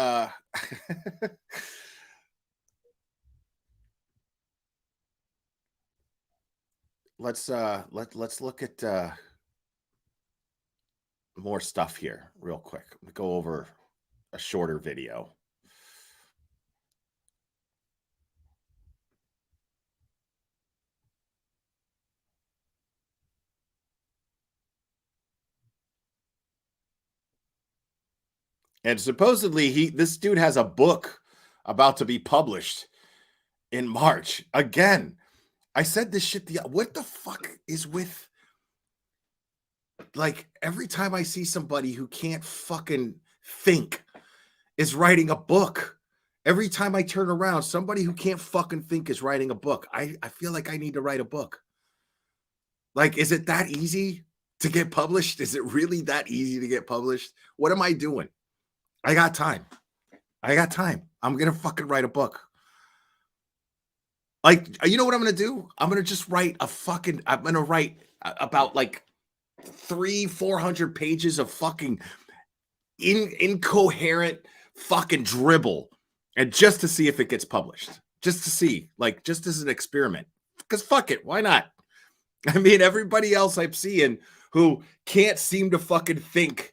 let's look at more stuff here real quick. We go over a shorter video. And supposedly this dude has a book about to be published in March. Again, I said this shit. What the fuck is with, like, every time I see somebody who can't fucking think is writing a book. Every time I turn around, somebody who can't fucking think is writing a book. I feel like I need to write a book. Like, is it that easy to get published? Is it really that easy to get published? What am I doing? I got time. I got time. I'm going to fucking write a book. Like, you know what I'm going to do? I'm going to just write I'm going to write about like 300-400 pages of fucking incoherent fucking dribble, and just to see if it gets published, just to see, like, just as an experiment, because fuck it, why not? I mean, everybody else I'm seeing who can't seem to fucking think.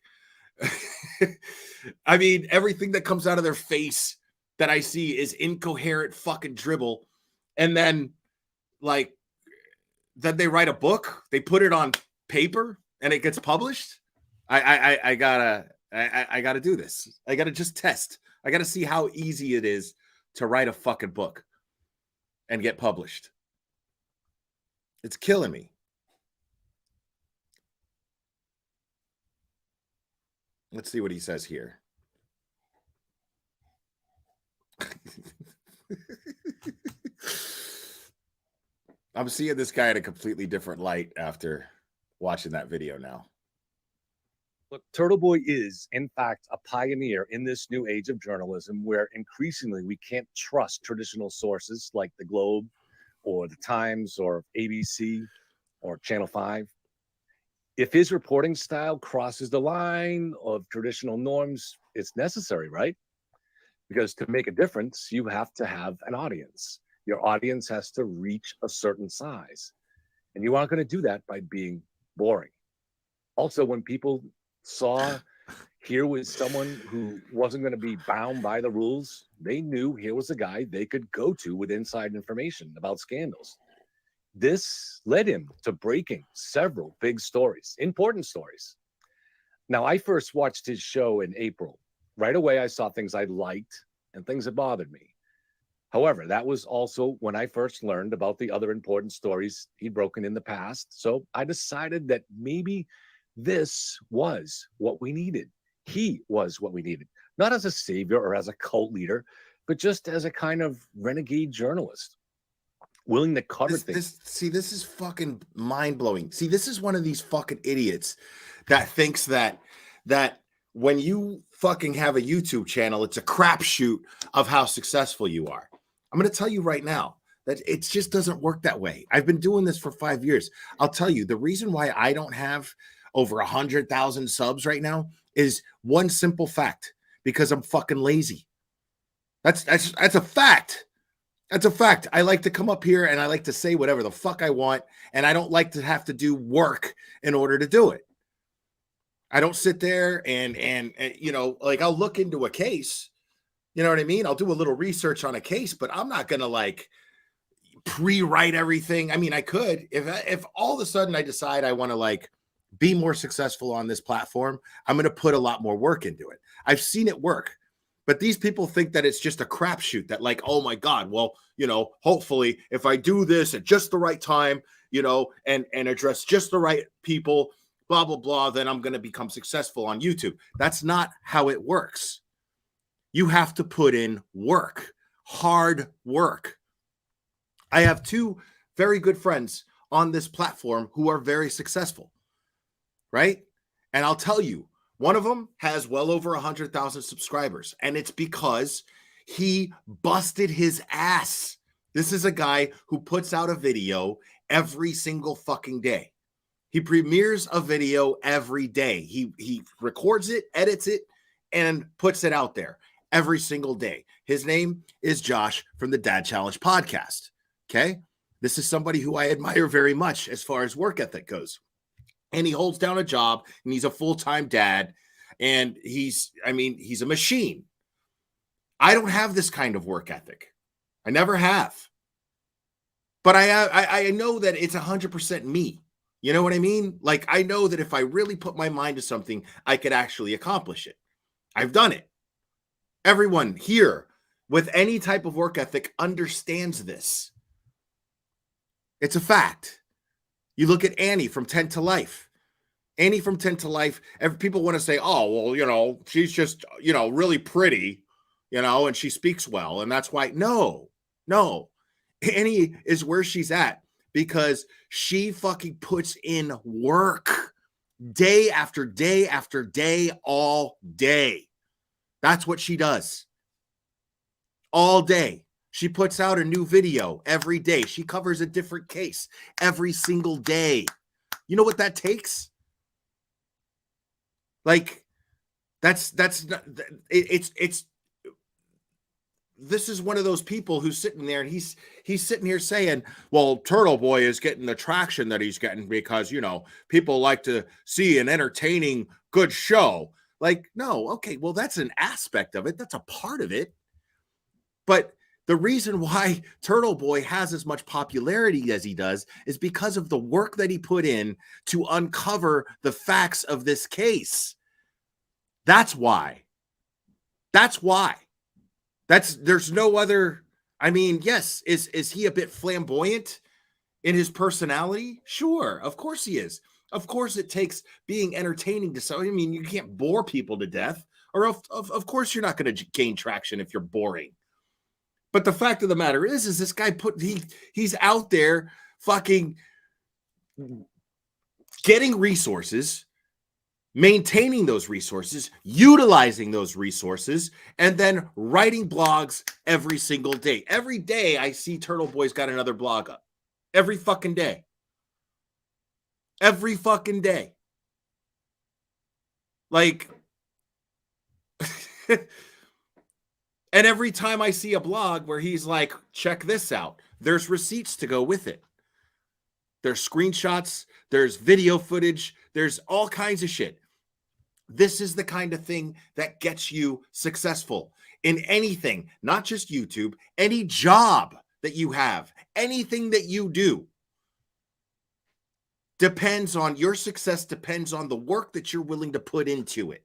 I mean, everything that comes out of their face that I see is incoherent fucking dribble. And then, like, then they write a book, they put it on paper, and it gets published. I gotta do this. I gotta just test. I gotta see how easy it is to write a fucking book and get published. It's killing me. Let's see what he says here. I'm seeing this guy in a completely different light after watching that video now. Look, Turtle Boy is, in fact, a pioneer in this new age of journalism where increasingly we can't trust traditional sources like the Globe or the Times or ABC or Channel 5. If his reporting style crosses the line of traditional norms, it's necessary, right? Because to make a difference, you have to have an audience. Your audience has to reach a certain size. And you aren't going to do that by being boring. Also, when people saw here was someone who wasn't going to be bound by the rules, they knew here was a guy they could go to with inside information about scandals. This led him to breaking several big stories, important stories. Now, I first watched his show in April. Right away, I saw things I liked and things that bothered me. However, that was also when I first learned about the other important stories he'd broken in the past. So I decided that maybe this was what we needed. He was what we needed, not as a savior or as a cult leader, but just as a kind of renegade journalist, willing to cover things. This is fucking mind-blowing. See, this is one of these fucking idiots that thinks that when you fucking have a YouTube channel, it's a crapshoot of how successful you are. I'm going to tell you right now that it just doesn't work that way. I've been doing this for 5 years. I'll tell you, the reason why I don't have over 100,000 subs right now is one simple fact: because I'm fucking lazy. That's a fact. That's a fact. I like to come up here and I like to say whatever the fuck I want, and I don't like to have to do work in order to do it. I don't sit there and you know, like, I'll look into a case, you know what I mean? I'll do a little research on a case, but I'm not going to like pre-write everything. I mean, I could, if all of a sudden I decide I want to like be more successful on this platform, I'm going to put a lot more work into it. I've seen it work, but these people think that it's just a crapshoot, that like, oh my God, well, you know, hopefully if I do this at just the right time, you know, and address just the right people, blah, blah, blah, then I'm going to become successful on YouTube. That's not how it works. You have to put in work, hard work. I have two very good friends on this platform who are very successful, right? And I'll tell you, one of them has well over 100,000 subscribers, and it's because he busted his ass. This is a guy who puts out a video every single fucking day. He premieres a video every day. He records it, edits it, and puts it out there every single day. His name is Josh from the Dad Challenge podcast. Okay? This is somebody who I admire very much as far as work ethic goes. And he holds down a job, and he's a full-time dad, and he's a machine. I don't have this kind of work ethic. I never have. But I know that it's 100% me. You know what I mean? Like, I know that if I really put my mind to something, I could actually accomplish it. I've done it. Everyone here with any type of work ethic understands this. It's a fact. You look at Annie from 10 to Life. Annie from 10 to Life, people want to say, oh, well, you know, she's just, you know, really pretty, you know, and she speaks well. And that's why, no. Annie is where she's at because she fucking puts in work day after day after day, all day. That's what she does. all day. She puts out a new video every day. She covers a different case every single day. You know what that takes? Like, that's not, it's this is one of those people who's sitting there and he's sitting here saying, well, Turtle Boy is getting the traction that he's getting because, you know, people like to see an entertaining, good show. Like, no, okay, well, that's an aspect of it. That's a part of it. But the reason why Turtle Boy has as much popularity as he does is because of the work that he put in to uncover the facts of this case. That's why. That's why. There's no other. I mean, yes, is he a bit flamboyant in his personality? Sure, of course he is. Of course it takes being entertaining to some. I mean, you can't bore people to death, or of course you're not going to gain traction if you're boring. But the fact of the matter is this guy he's out there fucking getting resources, maintaining those resources, utilizing those resources, and then writing blogs every single day. Every day I see Turtle Boy's got another blog up. Every fucking day. Every fucking day. Like, and every time I see a blog where he's like, check this out, there's receipts to go with it. There's screenshots, there's video footage, there's all kinds of shit. This is the kind of thing that gets you successful in anything, not just YouTube, any job that you have, anything that you do. Depends on your success, depends on the work that you're willing to put into it.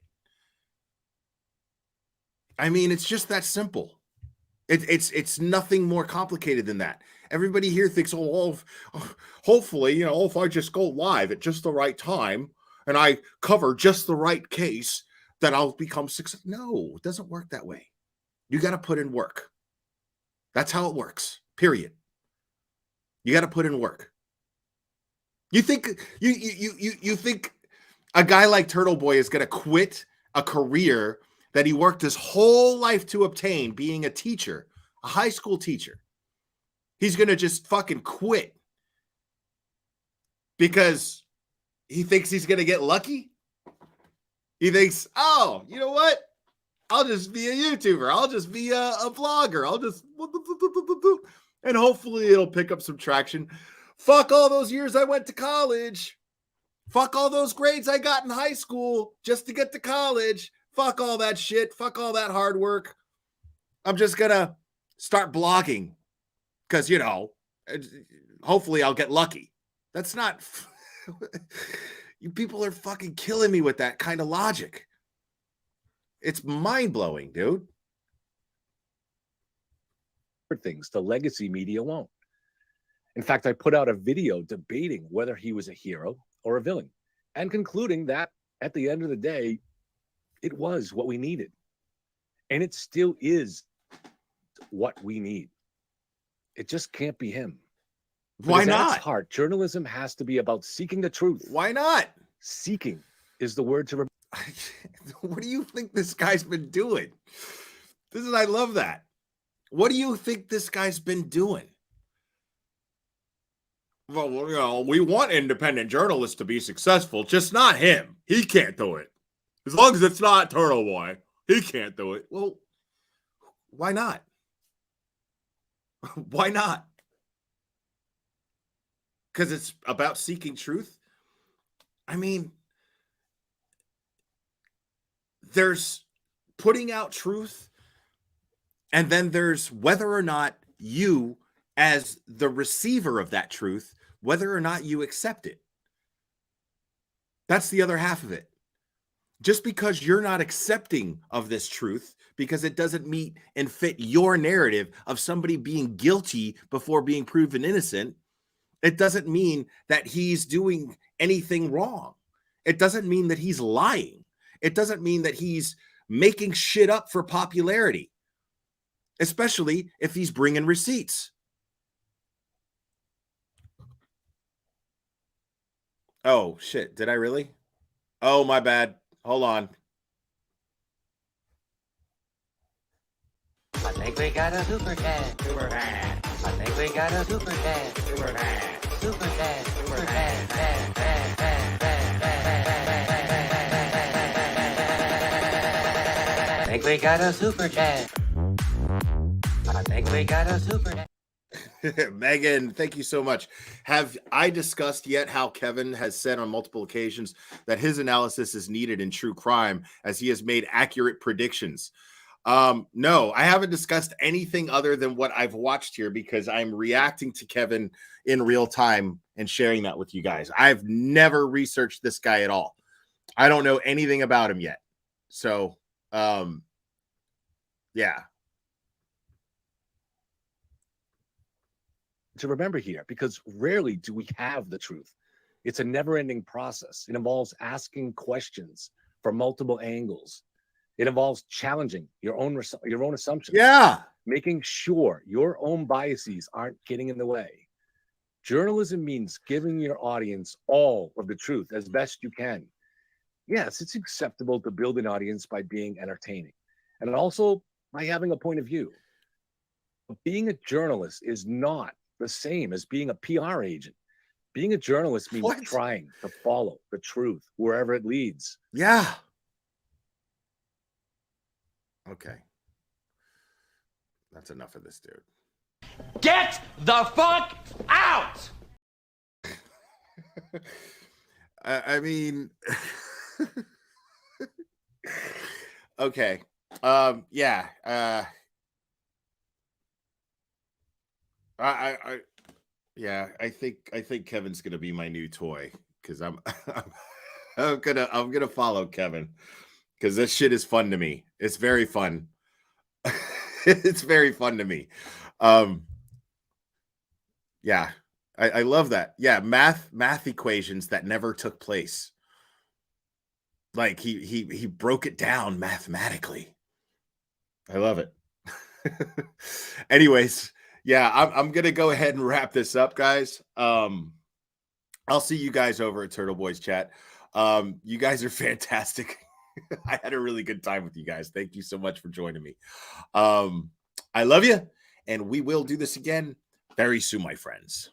I mean, it's just that simple. It's nothing more complicated than that. Everybody here thinks, hopefully, you know, if I just go live at just the right time and I cover just the right case, that I'll become successful. No, it doesn't work that way. You got to put in work. That's how it works. Period. You got to put in work. You think you think a guy like Turtle Boy is going to quit a career that he worked his whole life to obtain, being a teacher, a high school teacher? He's going to just fucking quit because he thinks he's going to get lucky? He thinks, oh, you know what? I'll just be a YouTuber. I'll just be a vlogger. I'll just... And hopefully it'll pick up some traction. Fuck all those years I went to college. Fuck all those grades I got in high school just to get to college. Fuck all that shit. Fuck all that hard work. I'm just going to start blogging because, you know, hopefully I'll get lucky. That's not... You people are fucking killing me with that kind of logic. It's mind-blowing, dude. Things the legacy media won't. In fact, I put out a video debating whether he was a hero or a villain and concluding that at the end of the day, it was what we needed. And it still is what we need. It just can't be him. Why not? At its heart, journalism has to be about seeking the truth. Why not? Seeking is the word to... What do you think this guy's been doing? I love that. What do you think this guy's been doing? Well, you know, we want independent journalists to be successful, just not him. He can't do it. As long as it's not Turtle Boy, he can't do it. Well, why not? Why not? Because it's about seeking truth. I mean, there's putting out truth, and then there's whether or not you, as the receiver of that truth, whether or not you accept it. That's the other half of it. Just because you're not accepting of this truth, because it doesn't meet and fit your narrative of somebody being guilty before being proven innocent, it doesn't mean that he's doing anything wrong. It doesn't mean that he's lying. It doesn't mean that he's making shit up for popularity, especially if he's bringing receipts. Oh, shit. Did I really? Oh, my bad. Hold on. think we got a super chat. Super chat. I think we got a super chat. Super chat. Super chat. Super chat. I think we got a super chat. I think we got a super chat. Megan, thank you so much. Have I discussed yet how Kevin has said on multiple occasions that his analysis is needed in true crime as he has made accurate predictions? No, I haven't discussed anything other than what I've watched here because I'm reacting to Kevin in real time and sharing that with you guys. I've never researched this guy at all. I don't know anything about him yet. So, yeah. To remember here, because rarely do we have the truth. It's a never-ending process. It involves asking questions from multiple angles. It involves challenging your own assumptions. Yeah. Making sure your own biases aren't getting in the way. Journalism means giving your audience all of the truth as best you can. Yes, it's acceptable to build an audience by being entertaining and also by having a point of view. But being a journalist is not the same as being a PR agent. Being a journalist means trying to follow the truth wherever it leads. Yeah. Okay. That's enough of this dude. Get the fuck out! I mean, okay. Yeah. I think Kevin's gonna be my new toy because I'm gonna follow Kevin because this shit is fun to me. It's very fun. It's very fun to me. Yeah, I love that. Yeah, math equations that never took place. Like he broke it down mathematically. I love it. Anyways, yeah, I'm gonna go ahead and wrap this up, guys. I'll see you guys over at Turtle Boys Chat. You guys are fantastic. I had a really good time with you guys. Thank you so much for joining me. I love you, and we will do this again very soon, my friends.